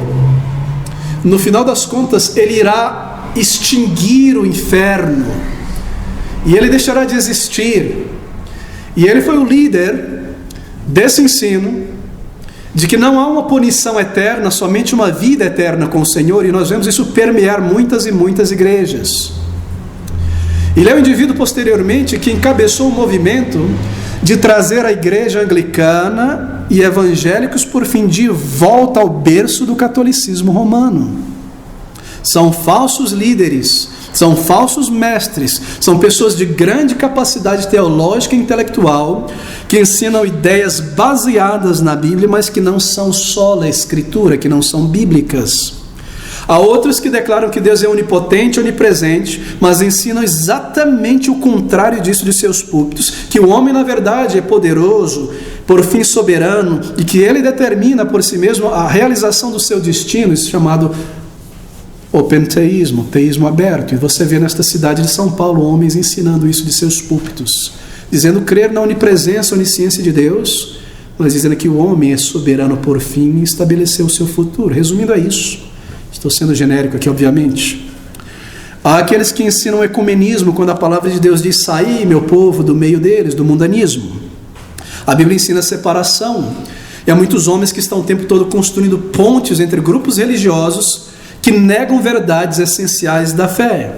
no final das contas ele irá extinguir o inferno e ele deixará de existir. E ele foi o líder desse ensino de que não há uma punição eterna, somente uma vida eterna com o Senhor, e nós vemos isso permear muitas e muitas igrejas. Ele é o indivíduo posteriormente que encabeçou o movimento de trazer a igreja anglicana e evangélicos por fim de volta ao berço do catolicismo romano. São falsos líderes, são falsos mestres, são pessoas de grande capacidade teológica e intelectual que ensinam ideias baseadas na Bíblia, mas que não são sola Escritura, que não são bíblicas. Há outros que declaram que Deus é onipotente, onipresente, mas ensinam exatamente o contrário disso de seus púlpitos, que o homem na verdade é poderoso, por fim soberano, e que ele determina por si mesmo a realização do seu destino, isso chamado openteísmo, teísmo aberto. E você vê nesta cidade de São Paulo homens ensinando isso de seus púlpitos, dizendo crer na onipresença, onisciência de Deus, mas dizendo que o homem é soberano por fim e estabeleceu o seu futuro. Resumindo, é isso. Estou sendo genérico aqui, obviamente. Há aqueles que ensinam o ecumenismo, quando a palavra de Deus diz: saí, meu povo, do meio deles, do mundanismo. A Bíblia ensina a separação. E há muitos homens que estão o tempo todo construindo pontes entre grupos religiosos que negam verdades essenciais da fé.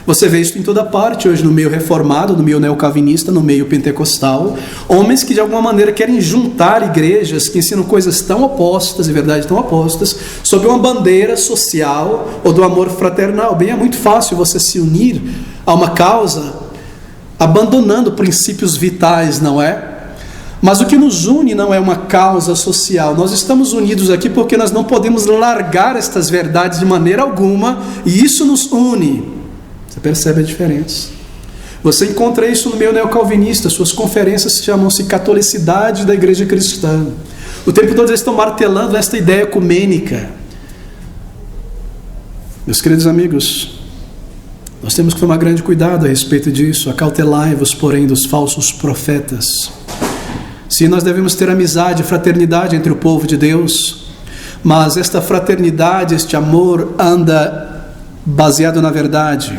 Você vê isso em toda parte hoje, no meio reformado, no meio neocalvinista, no meio pentecostal. Homens que de alguma maneira querem juntar igrejas que ensinam coisas tão opostas e verdades tão opostas sob uma bandeira social ou do amor fraternal. Bem, é muito fácil você se unir a uma causa abandonando princípios vitais, não é? Mas o que nos une não é uma causa social. Nós estamos unidos aqui porque nós não podemos largar estas verdades de maneira alguma, e isso nos une. Você percebe a diferença? Você encontra isso no meio neocalvinista. Suas conferências chamam-se Catolicidade da Igreja Cristã. O tempo todo eles estão martelando esta ideia ecumênica. Meus queridos amigos, nós temos que tomar grande cuidado a respeito disso. Acautelai-vos, porém, dos falsos profetas. Sim, nós devemos ter amizade, fraternidade entre o povo de Deus, mas esta fraternidade, este amor anda baseado na verdade.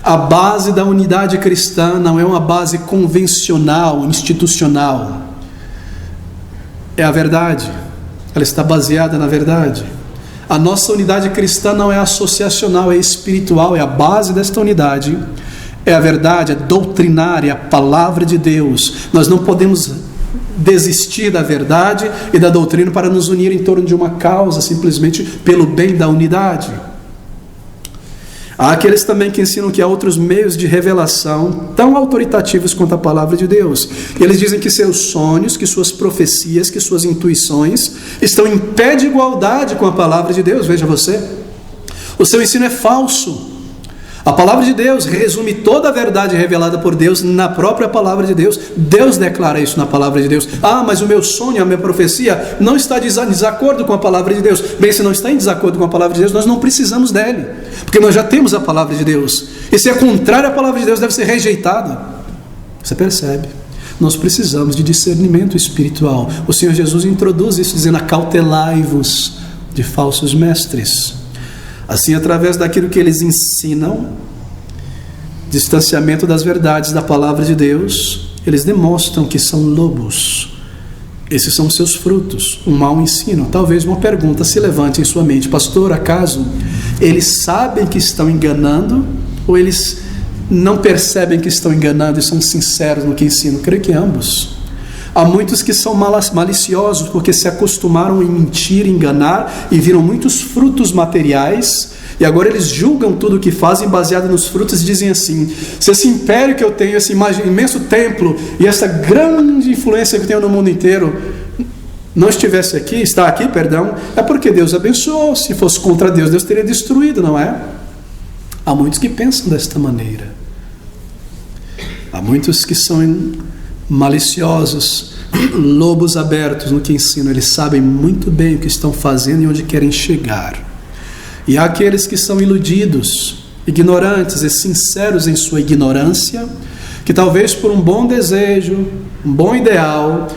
A base da unidade cristã não é uma base convencional, institucional. É a verdade. Ela está baseada na verdade. A nossa unidade cristã não é associacional, é espiritual. É a base desta unidade. É a verdade, é doutrinária, é a palavra de Deus. Nós não podemos desistir da verdade e da doutrina para nos unir em torno de uma causa, simplesmente pelo bem da unidade. Há aqueles também que ensinam que há outros meios de revelação tão autoritativos quanto a palavra de Deus. E eles dizem que seus sonhos, que suas profecias, que suas intuições estão em pé de igualdade com a palavra de Deus. Veja você, o seu ensino é falso. A palavra de Deus resume toda a verdade revelada por Deus na própria palavra de Deus. Deus declara isso na palavra de Deus. Ah, mas o meu sonho, a minha profecia não está em desacordo com a palavra de Deus. Bem, se não está em desacordo com a palavra de Deus, nós não precisamos dele, porque nós já temos a palavra de Deus. E se é contrário à palavra de Deus, deve ser rejeitado. Você percebe? Nós precisamos de discernimento espiritual. O Senhor Jesus introduz isso dizendo: acautelai-vos de falsos mestres. Assim, através daquilo que eles ensinam, distanciamento das verdades da palavra de Deus, eles demonstram que são lobos. Esses são seus frutos, um mau ensino. Talvez uma pergunta se levante em sua mente: pastor, acaso eles sabem que estão enganando, ou eles não percebem que estão enganando e são sinceros no que ensinam? Creio que ambos. Há muitos que são maliciosos porque se acostumaram em mentir, enganar, e viram muitos frutos materiais, e agora eles julgam tudo o que fazem baseado nos frutos e dizem assim: se esse império que eu tenho, esse imenso templo e essa grande influência que eu tenho no mundo inteiro não estivesse aqui, está aqui, perdão, é porque Deus abençoou. Se fosse contra Deus, Deus teria destruído, não é? Há muitos que pensam desta maneira. Há muitos que são maliciosos, lobos abertos no que ensinam, eles sabem muito bem o que estão fazendo e onde querem chegar. E há aqueles que são iludidos, ignorantes e sinceros em sua ignorância, que talvez por um bom desejo, um bom ideal,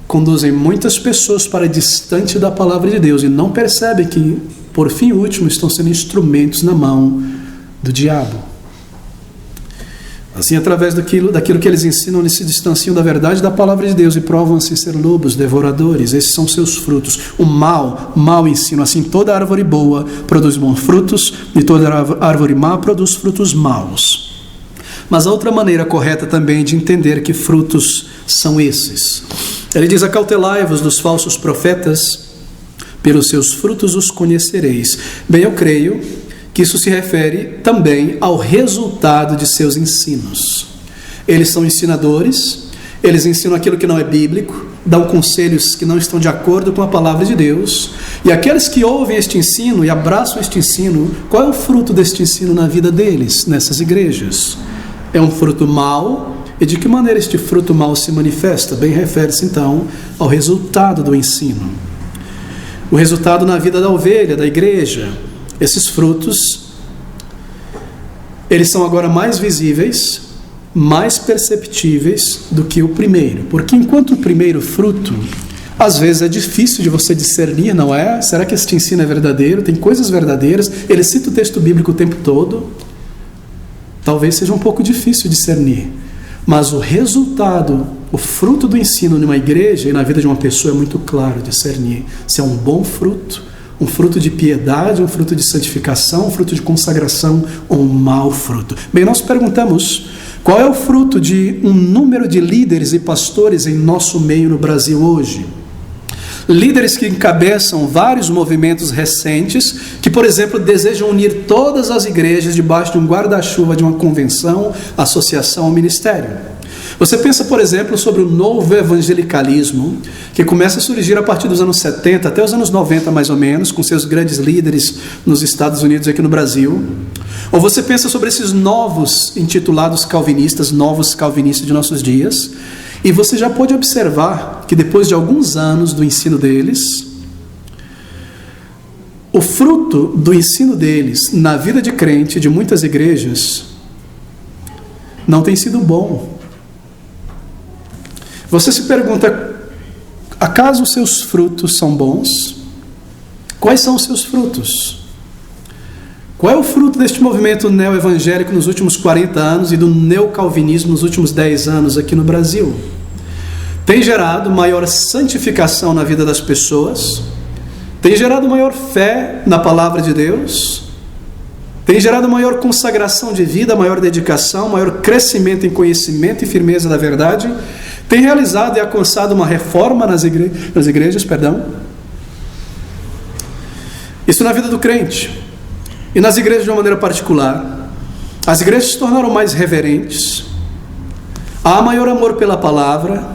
conduzem muitas pessoas para distante da palavra de Deus e não percebem que, por fim último, estão sendo instrumentos na mão do diabo. Assim, através daquilo que eles ensinam, eles se distanciam da verdade da palavra de Deus e provam-se ser lobos, devoradores. Esses são seus frutos. O mau ensino. Assim, toda árvore boa produz bons frutos e toda árvore má produz frutos maus. Mas há outra maneira correta também de entender que frutos são esses. Ele diz: acautelai-vos dos falsos profetas, pelos seus frutos os conhecereis. Bem, eu creio que isso se refere também ao resultado de seus ensinos. Eles são ensinadores, eles ensinam aquilo que não é bíblico, dão conselhos que não estão de acordo com a palavra de Deus, e aqueles que ouvem este ensino e abraçam este ensino, qual é o fruto deste ensino na vida deles, nessas igrejas? É um fruto mau. E de que maneira este fruto mau se manifesta? Bem, refere-se então ao resultado do ensino. O resultado na vida da ovelha, da igreja. Esses frutos, eles são agora mais visíveis, mais perceptíveis do que o primeiro. Porque enquanto o primeiro fruto, às vezes é difícil de você discernir, não é? Será que este ensino é verdadeiro? Tem coisas verdadeiras. Ele cita o texto bíblico o tempo todo. Talvez seja um pouco difícil discernir. Mas o resultado, o fruto do ensino numa igreja e na vida de uma pessoa é muito claro discernir se é um bom fruto, um fruto de piedade, um fruto de santificação, um fruto de consagração ou um mau fruto. Bem, nós perguntamos qual é o fruto de um número de líderes e pastores em nosso meio no Brasil hoje. Líderes que encabeçam vários movimentos recentes, que, por exemplo, desejam unir todas as igrejas debaixo de um guarda-chuva de uma convenção, associação ou ministério. Você pensa, por exemplo, sobre o novo evangelicalismo, que começa a surgir a partir dos anos 70 até os anos 90, mais ou menos, com seus grandes líderes nos Estados Unidos e aqui no Brasil. Ou você pensa sobre esses novos intitulados calvinistas, novos calvinistas de nossos dias, e você já pode observar que depois de alguns anos do ensino deles, o fruto do ensino deles na vida de crente de muitas igrejas não tem sido bom. Você se pergunta, acaso os seus frutos são bons? Quais são os seus frutos? Qual é o fruto deste movimento neo-evangélico nos últimos 40 anos e do neocalvinismo nos últimos 10 anos aqui no Brasil? Tem gerado maior santificação na vida das pessoas? Tem gerado maior fé na palavra de Deus? Tem gerado maior consagração de vida, maior dedicação, maior crescimento em conhecimento e firmeza da verdade? Tem realizado e alcançado uma reforma nas igrejas? Isso na vida do crente. E nas igrejas de uma maneira particular, as igrejas se tornaram mais reverentes, há maior amor pela palavra.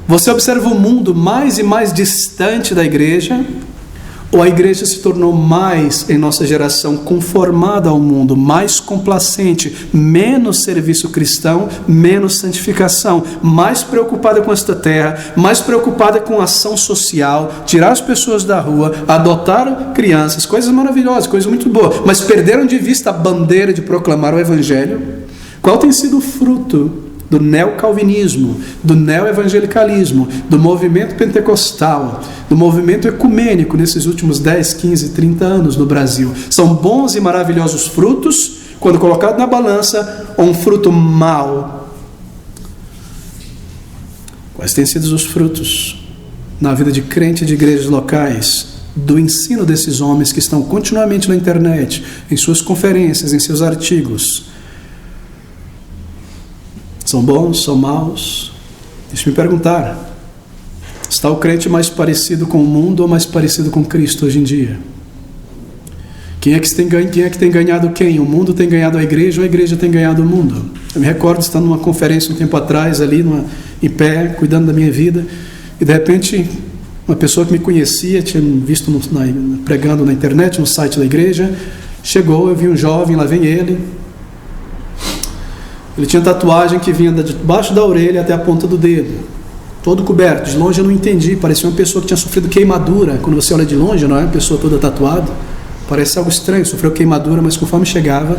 Você observa o mundo mais e mais distante da igreja, ou a igreja se tornou mais, em nossa geração, conformada ao mundo, mais complacente, menos serviço cristão, menos santificação, mais preocupada com esta terra, mais preocupada com ação social, tirar as pessoas da rua, adotar crianças, coisas maravilhosas, coisas muito boas, mas perderam de vista a bandeira de proclamar o Evangelho? Qual tem sido o fruto do neocalvinismo, do neoevangelicalismo, do movimento pentecostal, do movimento ecumênico nesses últimos 10, 15, 30 anos no Brasil? São bons e maravilhosos frutos, quando colocado na balança, ou um fruto mau? Quais têm sido os frutos na vida de crente de igrejas locais, do ensino desses homens que estão continuamente na internet, em suas conferências, em seus artigos? São bons, são maus? Deixa-me perguntar, está o crente mais parecido com o mundo ou mais parecido com Cristo hoje em dia? Quem é que tem ganhado quem? O mundo tem ganhado a igreja ou a igreja tem ganhado o mundo? Eu me recordo de estar numa conferência um tempo atrás, ali em pé, cuidando da minha vida, e de repente uma pessoa que me conhecia, tinha visto pregando na internet, no site da igreja, chegou, eu vi um jovem, lá vem ele. Ele tinha tatuagem que vinha de baixo da orelha até a ponta do dedo. todo coberto. De longe eu não entendi, parecia uma pessoa que tinha sofrido queimadura. Quando você olha de longe, não é uma pessoa toda tatuada, parece algo estranho, sofreu queimadura, mas conforme chegava,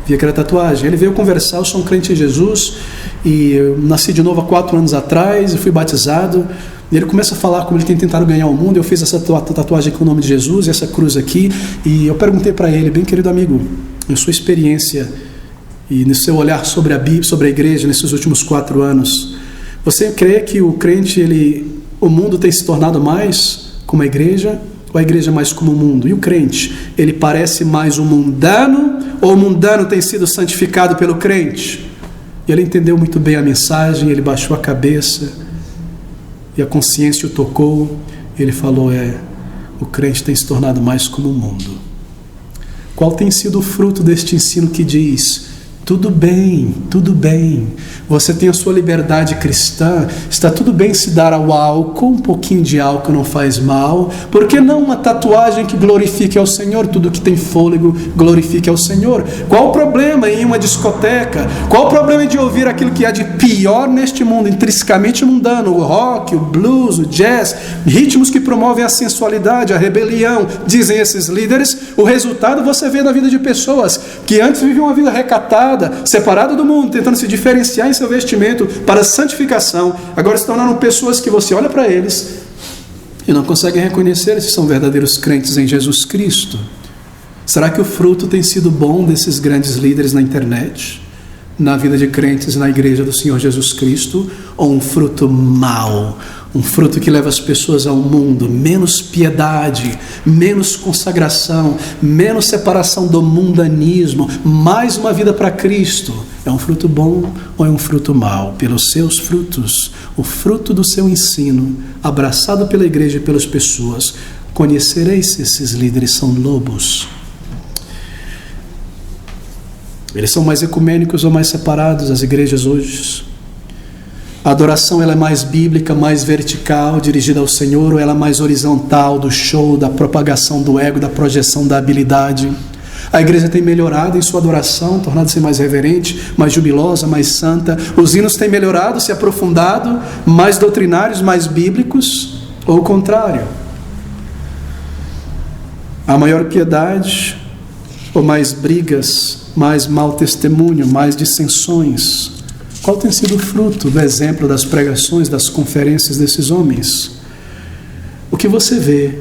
via que era tatuagem. Ele veio conversar: eu sou um crente em Jesus, e eu nasci de novo há 4 anos atrás, e fui batizado. E ele começa a falar como ele tem tentado ganhar o mundo. Eu fiz essa tatuagem com o nome de Jesus, e essa cruz aqui, e eu perguntei para ele: bem querido amigo, em sua experiência e no seu olhar sobre a Bíblia, sobre a igreja nesses últimos 4 anos, você crê que o crente, o mundo tem se tornado mais como a igreja, ou a igreja mais como o mundo? E o crente, ele parece mais um mundano, ou o mundano tem sido santificado pelo crente? E ele entendeu muito bem a mensagem, ele baixou a cabeça, e a consciência o tocou. Ele falou: o crente tem se tornado mais como o mundo. Qual tem sido o fruto deste ensino que diz: tudo bem, você tem a sua liberdade cristã, está tudo bem se dar ao álcool, um pouquinho de álcool não faz mal, por que não uma tatuagem que glorifique ao Senhor? Tudo que tem fôlego glorifique ao Senhor. Qual o problema em uma discoteca? Qual o problema de ouvir aquilo que há de pior neste mundo, intrinsecamente mundano, o rock, o blues, o jazz, ritmos que promovem a sensualidade, a rebelião, dizem esses líderes? O resultado você vê na vida de pessoas que antes viviam uma vida recatada, separado do mundo, tentando se diferenciar em seu vestimento para a santificação, agora se tornaram pessoas que você olha para eles e não consegue reconhecer se são verdadeiros crentes em Jesus Cristo. Será que o fruto tem sido bom desses grandes líderes na internet, na vida de crentes na igreja do Senhor Jesus Cristo, ou um fruto mau, um fruto que leva as pessoas ao mundo? Menos piedade, menos consagração, menos separação do mundanismo, mais uma vida para Cristo. É um fruto bom ou é um fruto mau? Pelos seus frutos, o fruto do seu ensino, abraçado pela igreja e pelas pessoas, conhecereis se esses líderes são lobos. Eles são mais ecumênicos ou mais separados, as igrejas hoje? A adoração, ela é mais bíblica, mais vertical, dirigida ao Senhor, ou ela é mais horizontal, do show, da propagação do ego, da projeção da habilidade? A igreja tem melhorado em sua adoração, tornado-se mais reverente, mais jubilosa, mais santa. Os hinos têm melhorado, se aprofundado, mais doutrinários, mais bíblicos, ou o contrário? A maior piedade, ou mais brigas, mais mau testemunho, mais dissensões? Qual tem sido o fruto do exemplo das pregações, das conferências desses homens? O que você vê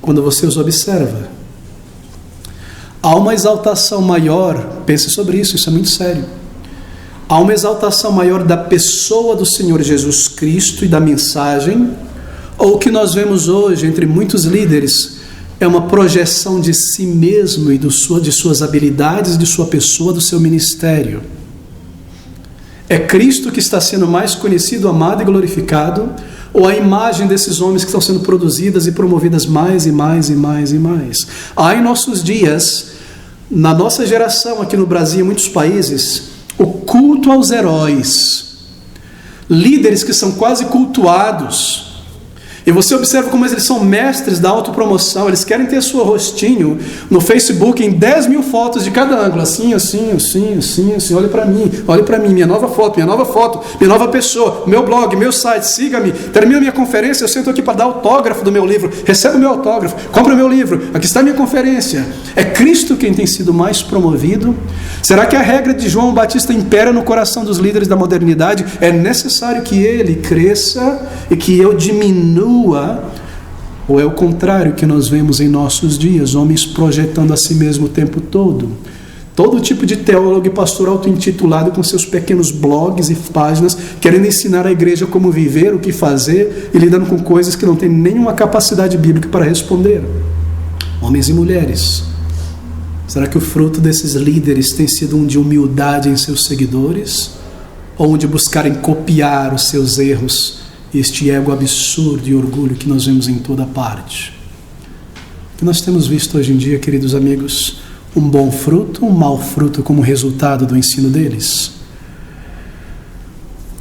quando você os observa? Há uma exaltação maior, pense sobre isso, isso é muito sério. Há uma exaltação maior da pessoa do Senhor Jesus Cristo e da mensagem, ou o que nós vemos hoje entre muitos líderes é uma projeção de si mesmo e de suas habilidades, de sua pessoa, do seu ministério? É Cristo que está sendo mais conhecido, amado e glorificado, ou a imagem desses homens que estão sendo produzidas e promovidas mais e mais e mais e mais? Há em nossos dias, na nossa geração aqui no Brasil e em muitos países, o culto aos heróis, líderes que são quase cultuados. E você observa como eles são mestres da autopromoção. Eles querem ter seu rostinho no Facebook em 10 mil fotos de cada ângulo. Assim, olhe para mim, minha nova foto, minha nova pessoa, meu blog, meu site, siga-me. Termina minha conferência, eu sento aqui para dar autógrafo do meu livro. Receba o meu autógrafo, compra o meu livro, aqui está a minha conferência. É Cristo quem tem sido mais promovido? Será que a regra de João Batista impera no coração dos líderes da modernidade? É necessário que ele cresça e que eu diminua? Ou é o contrário que nós vemos em nossos dias, homens projetando a si mesmo o tempo todo? Todo tipo de teólogo e pastor auto-intitulado com seus pequenos blogs e páginas, querendo ensinar a igreja como viver, o que fazer, e lidando com coisas que não têm nenhuma capacidade bíblica para responder. Homens e mulheres, será que o fruto desses líderes tem sido um de humildade em seus seguidores? Ou um de buscarem copiar os seus erros, este ego absurdo e orgulho que nós vemos em toda parte? O que nós temos visto hoje em dia, queridos amigos? Um bom fruto, um mau fruto como resultado do ensino deles?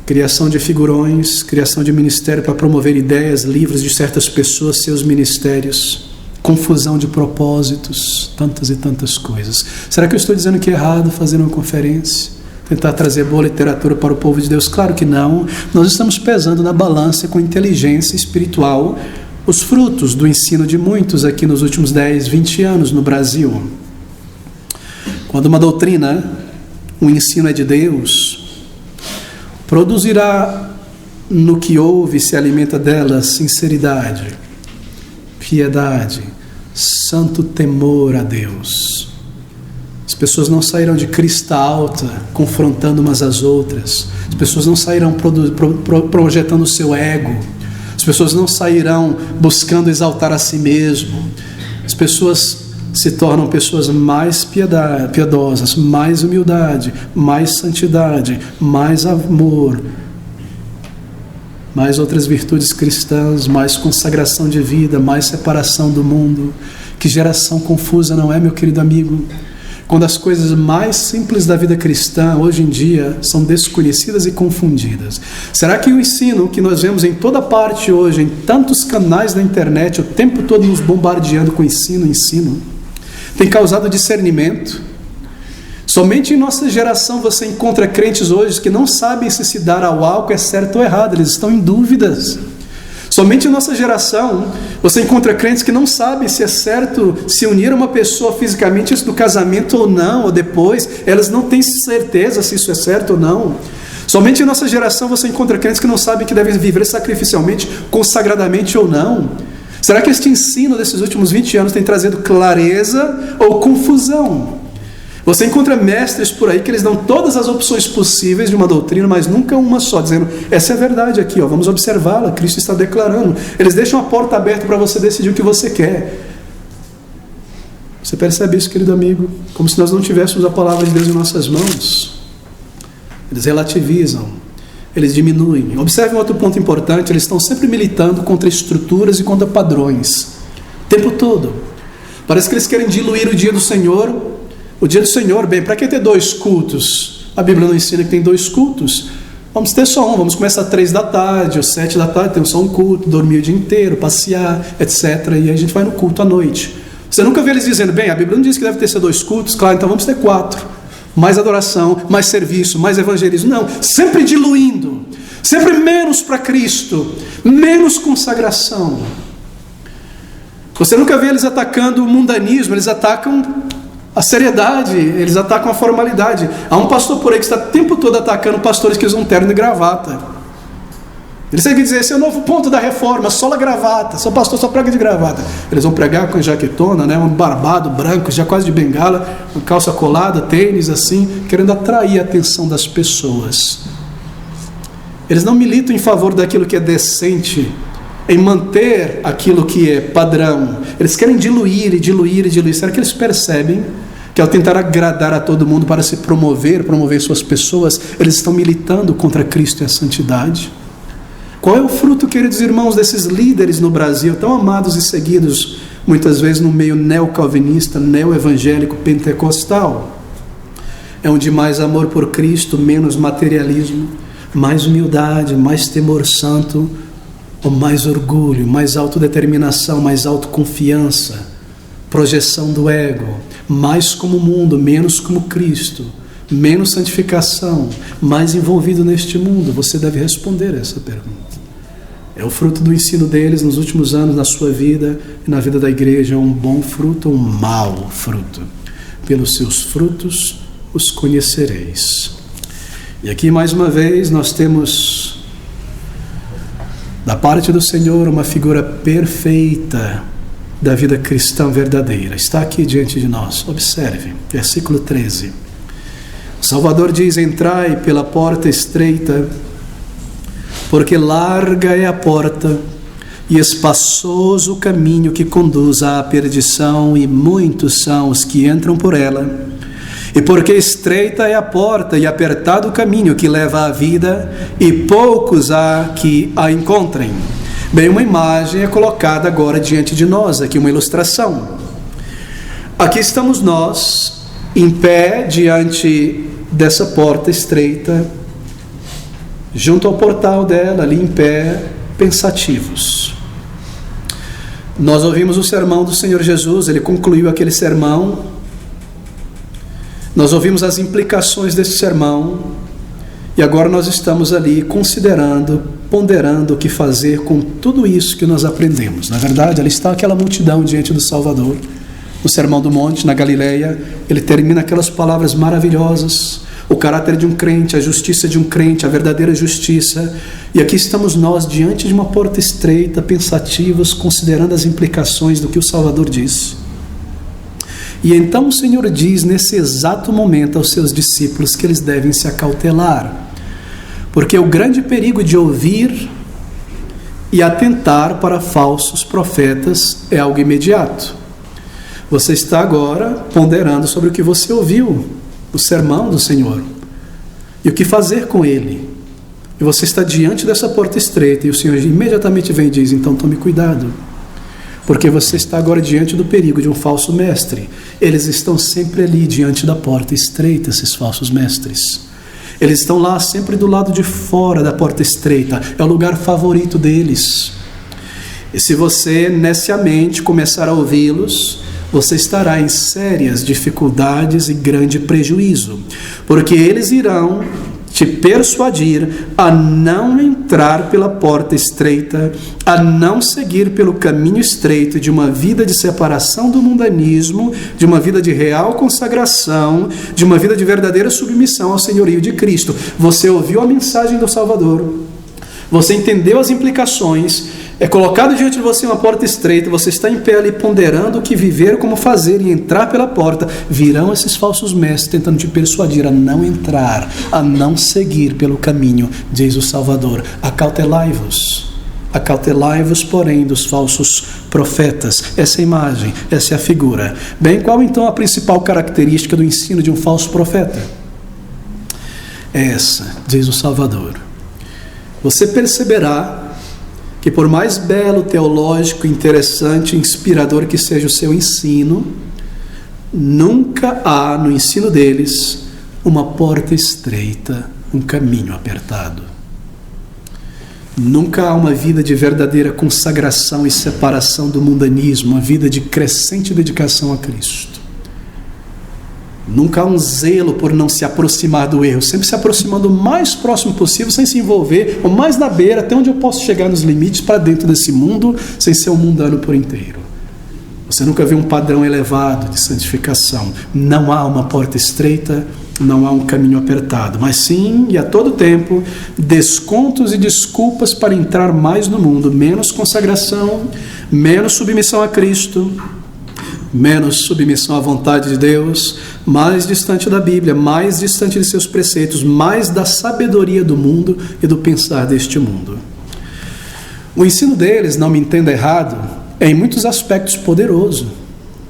Criação de figurões, criação de ministério para promover ideias, livros de certas pessoas, seus ministérios, confusão de propósitos, tantas e tantas coisas. Será que eu estou dizendo que é errado fazer uma conferência? tentar trazer boa literatura para o povo de Deus? Claro que não. Nós estamos pesando na balança com inteligência espiritual os frutos do ensino de muitos aqui nos últimos 10, 20 anos no Brasil. Quando uma doutrina, um ensino é de Deus, produzirá no que ouve e se alimenta dela sinceridade, piedade, santo temor a Deus. As pessoas não sairão de crista alta confrontando umas às outras. As pessoas não sairão projetando o seu ego. As pessoas não sairão buscando exaltar a si mesmo. As pessoas se tornam pessoas mais piedosas, mais humildade, mais santidade, mais amor, mais outras virtudes cristãs, mais consagração de vida, mais separação do mundo. Que geração confusa, não é, meu querido amigo? Quando as coisas mais simples da vida cristã, hoje em dia, são desconhecidas e confundidas. Será que o ensino que nós vemos em toda parte hoje, em tantos canais da internet, o tempo todo nos bombardeando com ensino, tem causado discernimento? Somente em nossa geração você encontra crentes hoje que não sabem se dar ao álcool é certo ou errado, eles estão em dúvidas. Somente em nossa geração você encontra crentes que não sabem se é certo se unir a uma pessoa fisicamente antes do casamento ou não, ou depois, elas não têm certeza se isso é certo ou não. Somente em nossa geração você encontra crentes que não sabem que devem viver sacrificialmente, consagradamente ou não. Será que este ensino desses últimos 20 anos tem trazido clareza ou confusão? Você encontra mestres por aí que eles dão todas as opções possíveis de uma doutrina, mas nunca uma só, dizendo, essa é a verdade aqui, ó, vamos observá-la, Cristo está declarando. Eles deixam a porta aberta para você decidir o que você quer. Você percebe isso, querido amigo? Como se nós não tivéssemos a palavra de Deus em nossas mãos. Eles relativizam, eles diminuem. Observe um outro ponto importante, eles estão sempre militando contra estruturas e contra padrões, o tempo todo. Parece que eles querem diluir o dia do Senhor. O dia do Senhor, bem, para que ter 2 cultos? A Bíblia não ensina que tem 2 cultos. Vamos ter só um, vamos começar às 3 da tarde, ou 7 da tarde, temos só um culto, dormir o dia inteiro, passear, etc. E aí a gente vai no culto à noite. Você nunca vê eles dizendo, bem, a Bíblia não diz que deve ter 2 cultos, claro, então vamos ter 4. Mais adoração, mais serviço, mais evangelismo. Não, sempre diluindo, sempre menos para Cristo, menos consagração. Você nunca vê eles atacando o mundanismo, eles atacam a seriedade, eles atacam a formalidade. Há um pastor por aí que está o tempo todo atacando pastores que usam terno e gravata. Eles seguem dizer, esse é o novo ponto da reforma, sola gravata, só pastor só prega de gravata. Eles vão pregar com jaquetona, né, um barbado branco, já quase de bengala, com calça colada, tênis assim, querendo atrair a atenção das pessoas. Eles não militam em favor daquilo que é decente, em manter aquilo que é padrão. Eles querem diluir e diluir e diluir. Será que eles percebem que ao tentar agradar a todo mundo para se promover suas pessoas, eles estão militando contra Cristo e a santidade? Qual é o fruto, queridos irmãos, desses líderes no Brasil, tão amados e seguidos, muitas vezes no meio neocalvinista, neoevangélico, pentecostal? É um de mais amor por Cristo, menos materialismo, mais humildade, mais temor santo, ou mais orgulho, mais autodeterminação, mais autoconfiança, projeção do ego, mais como o mundo, menos como Cristo, menos santificação, mais envolvido neste mundo? Você deve responder essa pergunta. É o fruto do ensino deles nos últimos anos, na sua vida e na vida da igreja, um bom fruto ou um mau fruto? Pelos seus frutos os conhecereis. E aqui mais uma vez nós temos da parte do Senhor uma figura perfeita da vida cristã verdadeira. Está aqui diante de nós. Observe, versículo 13. O Salvador diz, entrai pela porta estreita, porque larga é a porta e espaçoso o caminho que conduz à perdição, e muitos são os que entram por ela. E porque estreita é a porta e apertado o caminho que leva à vida, e poucos há que a encontrem. Bem, uma imagem é colocada agora diante de nós, aqui uma ilustração. Aqui estamos nós, em pé diante dessa porta estreita, junto ao portal dela, ali em pé, pensativos. Nós ouvimos o sermão do Senhor Jesus, ele concluiu aquele sermão Nós ouvimos as implicações desse sermão e agora nós estamos ali considerando, ponderando o que fazer com tudo isso que nós aprendemos. Na verdade, ali está aquela multidão diante do Salvador, no Sermão do Monte, na Galileia. Ele termina aquelas palavras maravilhosas: o caráter de um crente, a justiça de um crente, a verdadeira justiça. E aqui estamos nós diante de uma porta estreita, pensativos, considerando as implicações do que o Salvador disse. E então o Senhor diz nesse exato momento aos seus discípulos que eles devem se acautelar, porque o grande perigo de ouvir e atentar para falsos profetas é algo imediato. Você está agora ponderando sobre o que você ouviu, o sermão do Senhor, e o que fazer com ele. E você está diante dessa porta estreita e o Senhor imediatamente vem e diz: então tome cuidado, porque você está agora diante do perigo de um falso mestre. Eles estão sempre ali diante da porta estreita, esses falsos mestres. Eles estão lá sempre do lado de fora da porta estreita, é o lugar favorito deles. E se você neciamente começar a ouvi-los, você estará em sérias dificuldades e grande prejuízo, porque eles irão te persuadir a não entrar pela porta estreita, a não seguir pelo caminho estreito de uma vida de separação do mundanismo, de uma vida de real consagração, de uma vida de verdadeira submissão ao senhorio de Cristo. Você ouviu a mensagem do Salvador, você entendeu as implicações, é colocado diante de você uma porta estreita, você está em pé ali ponderando o que viver, como fazer e entrar pela porta. Virão esses falsos mestres tentando te persuadir a não entrar, a não seguir pelo caminho, diz o Salvador. Acautelai-vos, porém, dos falsos profetas. Essa é a imagem, essa é a figura. Bem, qual então a principal característica do ensino de um falso profeta? É essa, diz o Salvador. Você perceberá que por mais belo, teológico, interessante, inspirador que seja o seu ensino, nunca há no ensino deles uma porta estreita, um caminho apertado. Nunca há uma vida de verdadeira consagração e separação do mundanismo, uma vida de crescente dedicação a Cristo. Nunca há um zelo por não se aproximar do erro, sempre se aproximando o mais próximo possível, sem se envolver, ou mais na beira, até onde eu posso chegar nos limites, para dentro desse mundo, sem ser um mundano por inteiro. Você nunca vê um padrão elevado de santificação. Não há uma porta estreita, não há um caminho apertado, mas sim, e a todo tempo, descontos e desculpas para entrar mais no mundo, menos consagração, menos submissão a Cristo, menos submissão à vontade de Deus, mais distante da Bíblia, mais distante de seus preceitos, mais da sabedoria do mundo e do pensar deste mundo. O ensino deles, não me entenda errado, é em muitos aspectos poderoso,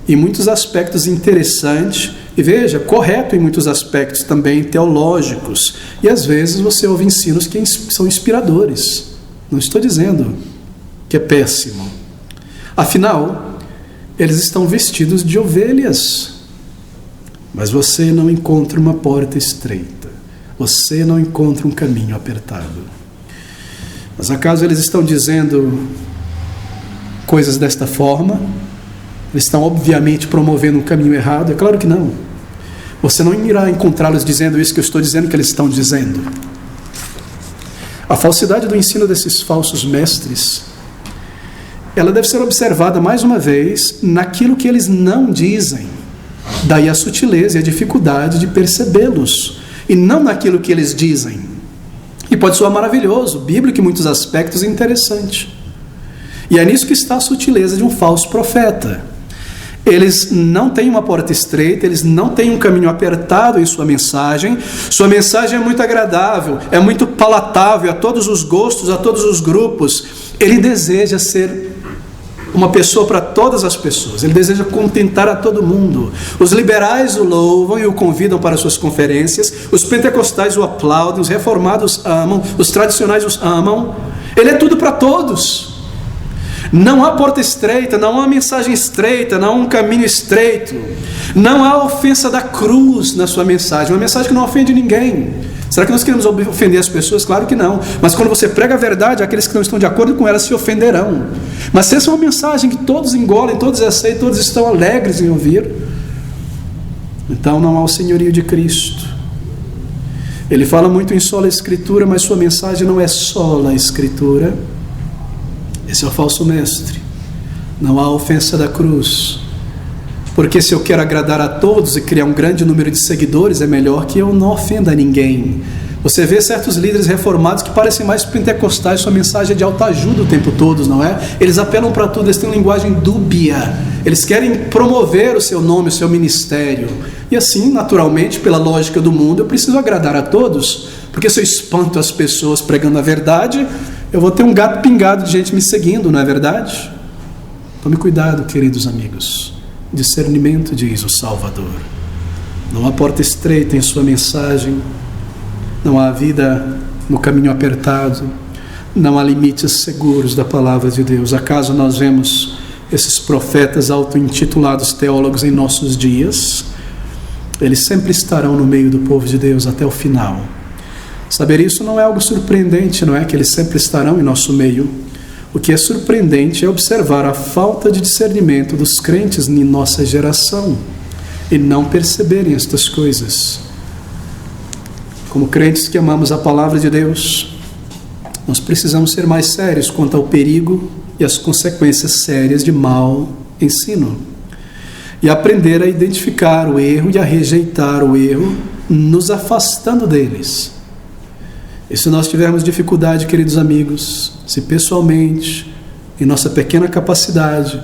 em muitos aspectos interessante, e veja, correto em muitos aspectos também teológicos, e às vezes você ouve ensinos que são inspiradores. Não estou dizendo que é péssimo. Afinal, eles estão vestidos de ovelhas, mas você não encontra uma porta estreita, você não encontra um caminho apertado. Mas acaso eles estão dizendo coisas desta forma? Eles estão obviamente promovendo um caminho errado? É claro que não. Você não irá encontrá-los dizendo isso que eu estou dizendo que eles estão dizendo. A falsidade do ensino desses falsos mestres, ela deve ser observada mais uma vez naquilo que eles não dizem. Daí a sutileza e a dificuldade de percebê-los, e não naquilo que eles dizem. E pode soar maravilhoso, bíblico em muitos aspectos, interessante. E é nisso que está a sutileza de um falso profeta. Eles não têm uma porta estreita, eles não têm um caminho apertado em sua mensagem é muito agradável, é muito palatável a todos os gostos, a todos os grupos. Ele deseja ser uma pessoa para todas as pessoas, ele deseja contentar a todo mundo. Os liberais o louvam e o convidam para suas conferências, os pentecostais o aplaudem, os reformados amam, os tradicionais os amam. Ele é tudo para todos. Não há porta estreita, não há mensagem estreita, não há um caminho estreito, não há ofensa da cruz na sua mensagem, uma mensagem que não ofende ninguém. Será que nós queremos ofender as pessoas? Claro que não. Mas quando você prega a verdade, aqueles que não estão de acordo com ela se ofenderão. Mas se essa é uma mensagem que todos engolem, todos aceitam, todos estão alegres em ouvir, Então não há o senhorio de Cristo. Ele fala muito em sola escritura, mas sua mensagem não é sola escritura. Esse é o falso mestre. Não há ofensa da cruz. Porque se eu quero agradar a todos e criar um grande número de seguidores, é melhor que eu não ofenda ninguém. Você vê certos líderes reformados que parecem mais pentecostais, sua mensagem é de autoajuda o tempo todo, não é? Eles apelam para tudo, eles têm uma linguagem dúbia. Eles querem promover o seu nome, o seu ministério. E assim, naturalmente, pela lógica do mundo, eu preciso agradar a todos. Porque se eu espanto as pessoas pregando a verdade, eu vou ter um gato pingado de gente me seguindo, não é verdade? Tome cuidado, queridos amigos. Discernimento, diz o Salvador. Não há porta estreita em sua mensagem. Não há vida no caminho apertado. Não há limites seguros da palavra de Deus. Acaso nós vemos esses profetas auto-intitulados teólogos em nossos dias? Eles sempre estarão no meio do povo de Deus até o final. Saber isso não é algo surpreendente, não é? Que eles sempre estarão em nosso meio. O que é surpreendente é observar a falta de discernimento dos crentes em nossa geração e não perceberem estas coisas. Como crentes que amamos a palavra de Deus, nós precisamos ser mais sérios quanto ao perigo e as consequências sérias de mau ensino. E aprender a identificar o erro e a rejeitar o erro, nos afastando deles. E se nós tivermos dificuldade, queridos amigos, se pessoalmente, em nossa pequena capacidade,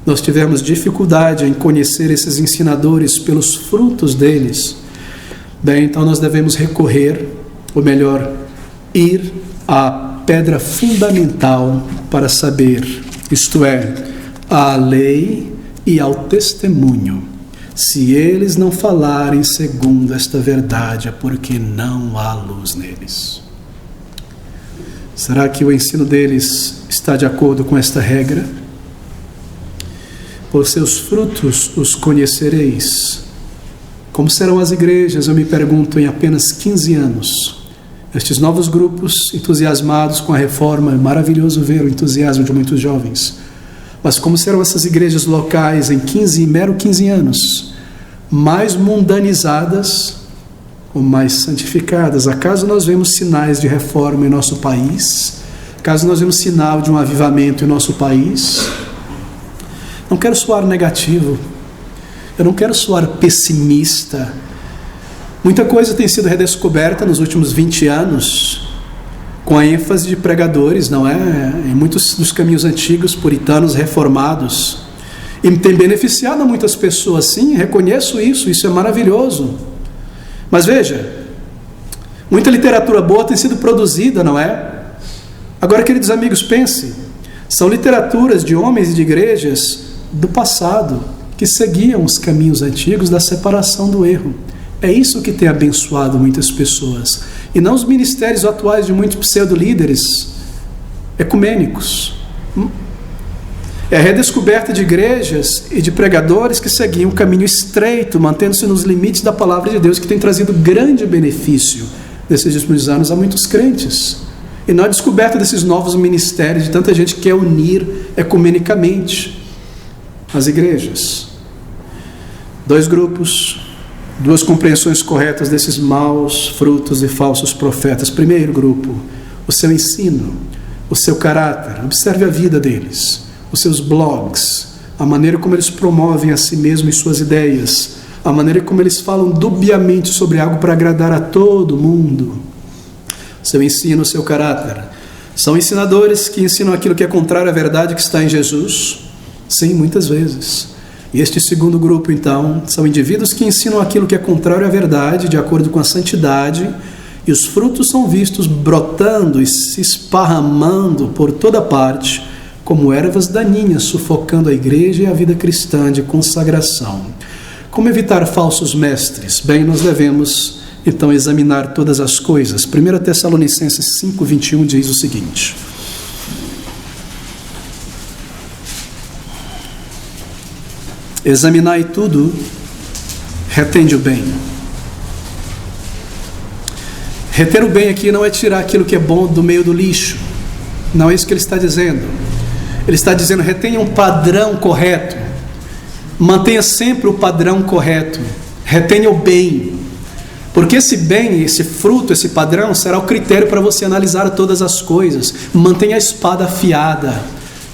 nós tivermos dificuldade em conhecer esses ensinadores pelos frutos deles, bem, então nós devemos recorrer, ou melhor, ir à pedra fundamental para saber, isto é, à lei e ao testemunho. Se eles não falarem segundo esta verdade, é porque não há luz neles. Será que o ensino deles está de acordo com esta regra? Por seus frutos os conhecereis. Como serão as igrejas, eu me pergunto, em apenas 15 anos? Estes novos grupos entusiasmados com a reforma, é maravilhoso ver o entusiasmo de muitos jovens. Mas como serão essas igrejas locais em mero 15 anos? Mais mundanizadas ou mais santificadas? Acaso nós vemos sinais de reforma em nosso país? Acaso nós vemos sinal de um avivamento em nosso país? Não quero soar negativo. Eu não quero soar pessimista. Muita coisa tem sido redescoberta nos últimos 20 anos, com a ênfase de pregadores, não é? Em muitos dos caminhos antigos, puritanos, reformados. E tem beneficiado a muitas pessoas, sim, reconheço isso é maravilhoso. Mas veja, muita literatura boa tem sido produzida, não é? Agora, queridos amigos, pense, são literaturas de homens e de igrejas do passado, que seguiam os caminhos antigos da separação do erro. É isso que tem abençoado muitas pessoas. E não os ministérios atuais de muitos pseudo-líderes ecumênicos. É a redescoberta de igrejas e de pregadores que seguiam um caminho estreito, mantendo-se nos limites da palavra de Deus, que tem trazido grande benefício nesses últimos anos a muitos crentes. E não a descoberta desses novos ministérios, de tanta gente que quer unir ecumenicamente as igrejas. Dois grupos, duas compreensões corretas desses maus frutos e falsos profetas. Primeiro grupo, o seu ensino, o seu caráter. Observe a vida deles, os seus blogs, a maneira como eles promovem a si mesmos e suas ideias, a maneira como eles falam dubiamente sobre algo para agradar a todo mundo. Seu ensino, o seu caráter. São ensinadores que ensinam aquilo que é contrário à verdade que está em Jesus? Sim, muitas vezes. E este segundo grupo, então, são indivíduos que ensinam aquilo que é contrário à verdade, de acordo com a santidade, e os frutos são vistos brotando e se esparramando por toda parte, como ervas daninhas, sufocando a igreja e a vida cristã de consagração. Como evitar falsos mestres? Bem, nós devemos, então, examinar todas as coisas. 1 Tessalonicenses 5:21 diz o seguinte: examinai tudo, retende o bem. Reter o bem aqui não é tirar aquilo que é bom do meio do lixo. Não é isso que ele está dizendo. Ele está dizendo, retenha um padrão correto. Mantenha sempre o padrão correto. Retenha o bem, porque esse bem, esse fruto, esse padrão será o critério para você analisar todas as coisas. Mantenha a espada afiada,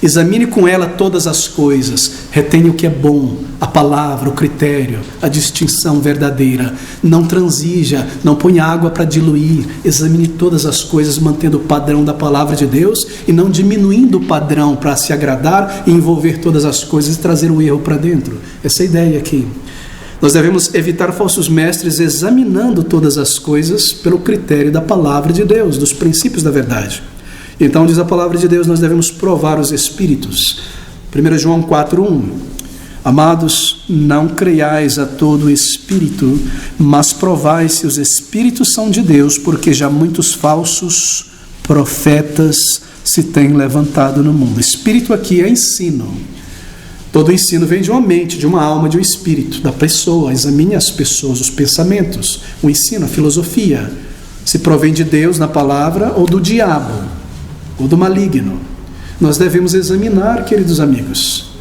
examine com ela todas as coisas, retenha o que é bom, a palavra, o critério, a distinção verdadeira. Não transija, não ponha água para diluir, examine todas as coisas mantendo o padrão da palavra de Deus e não diminuindo o padrão para se agradar e envolver todas as coisas e trazer o erro para dentro. Essa é a ideia aqui. Nós devemos evitar falsos mestres examinando todas as coisas pelo critério da palavra de Deus, dos princípios da verdade. Então diz a palavra de Deus, nós devemos provar os espíritos. 1 João 4:1. Amados, não creiais a todo espírito, mas provai se os espíritos são de Deus, porque já muitos falsos profetas se têm levantado no mundo. Espírito aqui é ensino. Todo ensino vem de uma mente, de uma alma, de um espírito, da pessoa. Examine as pessoas, os pensamentos, o ensino, a filosofia. Se provém de Deus na palavra ou do diabo, ou do maligno. Nós devemos examinar, queridos amigos.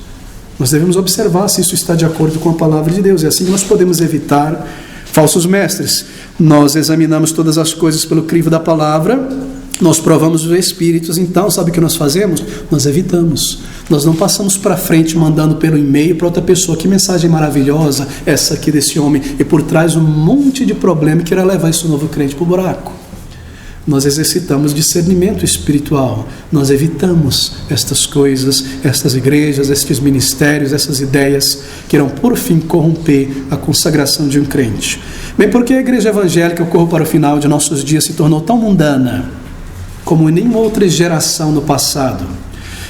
Nós devemos observar se isso está de acordo com a palavra de Deus. E assim nós podemos evitar falsos mestres. Nós examinamos todas as coisas pelo crivo da palavra, nós provamos os espíritos, então sabe o que nós fazemos? Nós evitamos. Nós não passamos para frente mandando pelo e-mail para outra pessoa, que mensagem maravilhosa essa aqui desse homem, e por trás um monte de problema que irá levar esse novo crente para o buraco. Nós exercitamos discernimento espiritual, nós evitamos estas coisas, estas igrejas, estes ministérios, essas ideias que irão por fim corromper a consagração de um crente. Bem, porque a igreja evangélica, eu corro para o final de nossos dias, se tornou tão mundana como nenhuma outra geração no passado,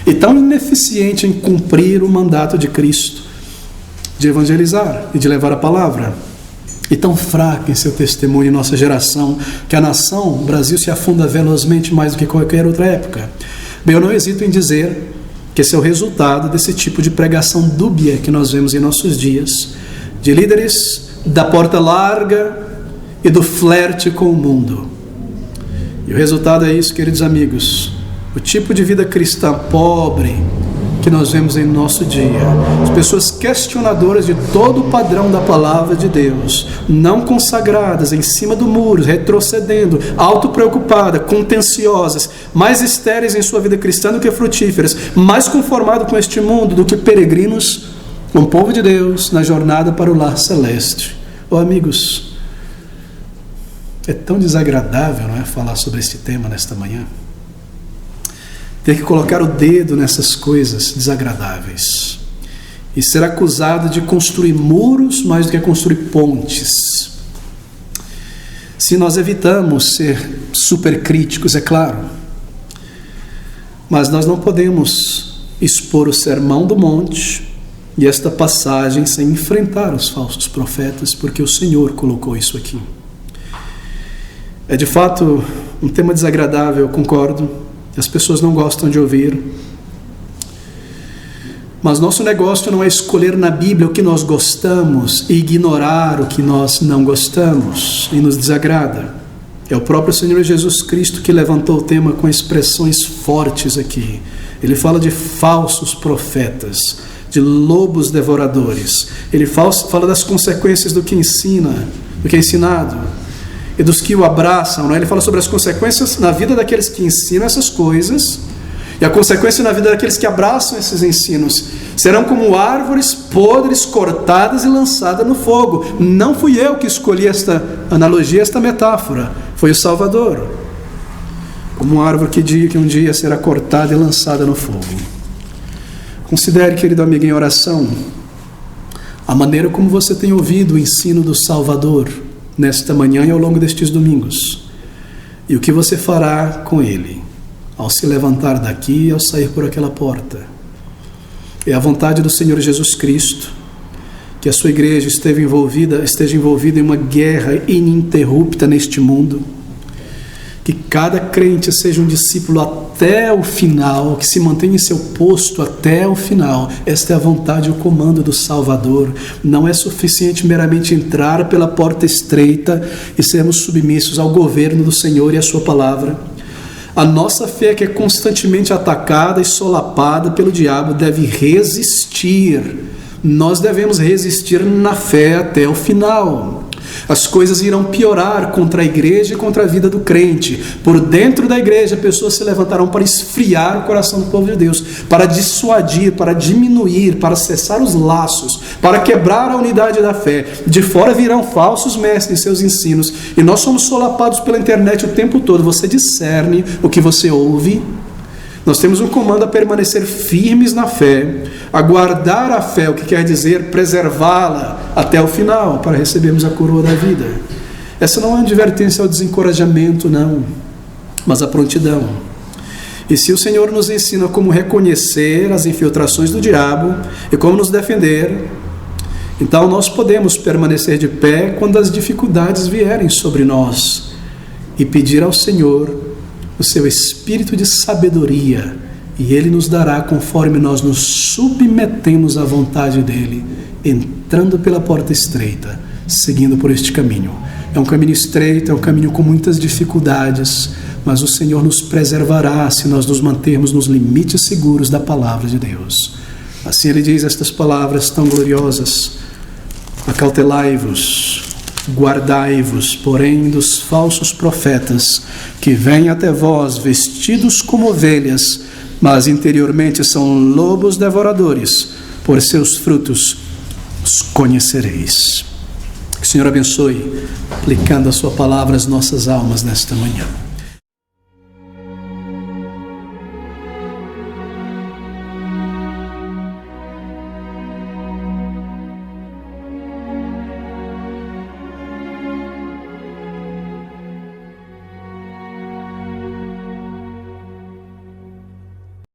e tão ineficiente em cumprir o mandato de Cristo, de evangelizar e de levar a palavra, e tão fraca em seu testemunho em nossa geração, que a nação, o Brasil, se afunda velozmente mais do que qualquer outra época. Bem, eu não hesito em dizer que esse é o resultado desse tipo de pregação dúbia que nós vemos em nossos dias, de líderes da porta larga e do flerte com o mundo. E o resultado é isso, queridos amigos, o tipo de vida cristã pobre que nós vemos em nosso dia. As pessoas questionadoras de todo o padrão da palavra de Deus, não consagradas, em cima do muro, retrocedendo, autopreocupadas, contenciosas, mais estéreis em sua vida cristã do que frutíferas, mais conformados com este mundo do que peregrinos com o povo de Deus na jornada para o lar celeste. Oh, amigos, é tão desagradável, não é, falar sobre este tema nesta manhã? Ter que colocar o dedo nessas coisas desagradáveis e ser acusado de construir muros mais do que construir pontes. Se nós evitamos ser supercríticos, é claro, mas nós não podemos expor o sermão do monte e esta passagem sem enfrentar os falsos profetas, porque o Senhor colocou isso aqui. É de fato um tema desagradável, eu concordo. As pessoas não gostam de ouvir. Mas nosso negócio não é escolher na Bíblia o que nós gostamos e ignorar o que nós não gostamos e nos desagrada. É o próprio Senhor Jesus Cristo que levantou o tema com expressões fortes aqui. Ele fala de falsos profetas, de lobos devoradores. Ele fala das consequências do que ensina, do que é ensinado, e dos que o abraçam, não é? Ele fala sobre as consequências na vida daqueles que ensinam essas coisas, e a consequência na vida daqueles que abraçam esses ensinos. Serão como árvores podres, cortadas e lançadas no fogo. Não fui eu que escolhi esta analogia, esta metáfora, foi o Salvador. Como uma árvore que um dia será cortada e lançada no fogo. Considere, querido amigo, em oração, a maneira como você tem ouvido o ensino do Salvador nesta manhã e ao longo destes domingos, e o que você fará com ele ao se levantar daqui e ao sair por aquela porta. É a vontade do Senhor Jesus Cristo que a sua igreja esteja envolvida em uma guerra ininterrupta neste mundo, que cada crente seja um discípulo até o final, que se mantenha em seu posto até o final. Esta é a vontade e o comando do Salvador. Não é suficiente meramente entrar pela porta estreita e sermos submissos ao governo do Senhor e à sua palavra. A nossa fé, que é constantemente atacada e solapada pelo diabo, deve resistir nós devemos resistir na fé até o final. As coisas irão piorar contra a igreja e contra a vida do crente. Por dentro da igreja, pessoas se levantarão para esfriar o coração do povo de Deus, para dissuadir, para diminuir, para cessar os laços, para quebrar a unidade da fé. De fora virão falsos mestres em seus ensinos, e nós somos solapados pela internet o tempo todo. Você discerne o que você ouve. Nós temos um comando a permanecer firmes na fé, a guardar a fé, o que quer dizer preservá-la até o final, para recebermos a coroa da vida. Essa não é uma advertência ao desencorajamento, não, mas à prontidão. E se o Senhor nos ensina como reconhecer as infiltrações do diabo e como nos defender, então nós podemos permanecer de pé quando as dificuldades vierem sobre nós e pedir ao Senhor o seu espírito de sabedoria, e Ele nos dará conforme nós nos submetemos à vontade dEle, entrando pela porta estreita, seguindo por este caminho. É um caminho estreito, é um caminho com muitas dificuldades, mas o Senhor nos preservará se nós nos mantermos nos limites seguros da palavra de Deus. Assim Ele diz estas palavras tão gloriosas: acautelai-vos, guardai-vos, porém, dos falsos profetas, que vêm até vós vestidos como ovelhas, mas interiormente são lobos devoradores. Por seus frutos os conhecereis. Que o Senhor abençoe, aplicando a sua palavra às nossas almas nesta manhã.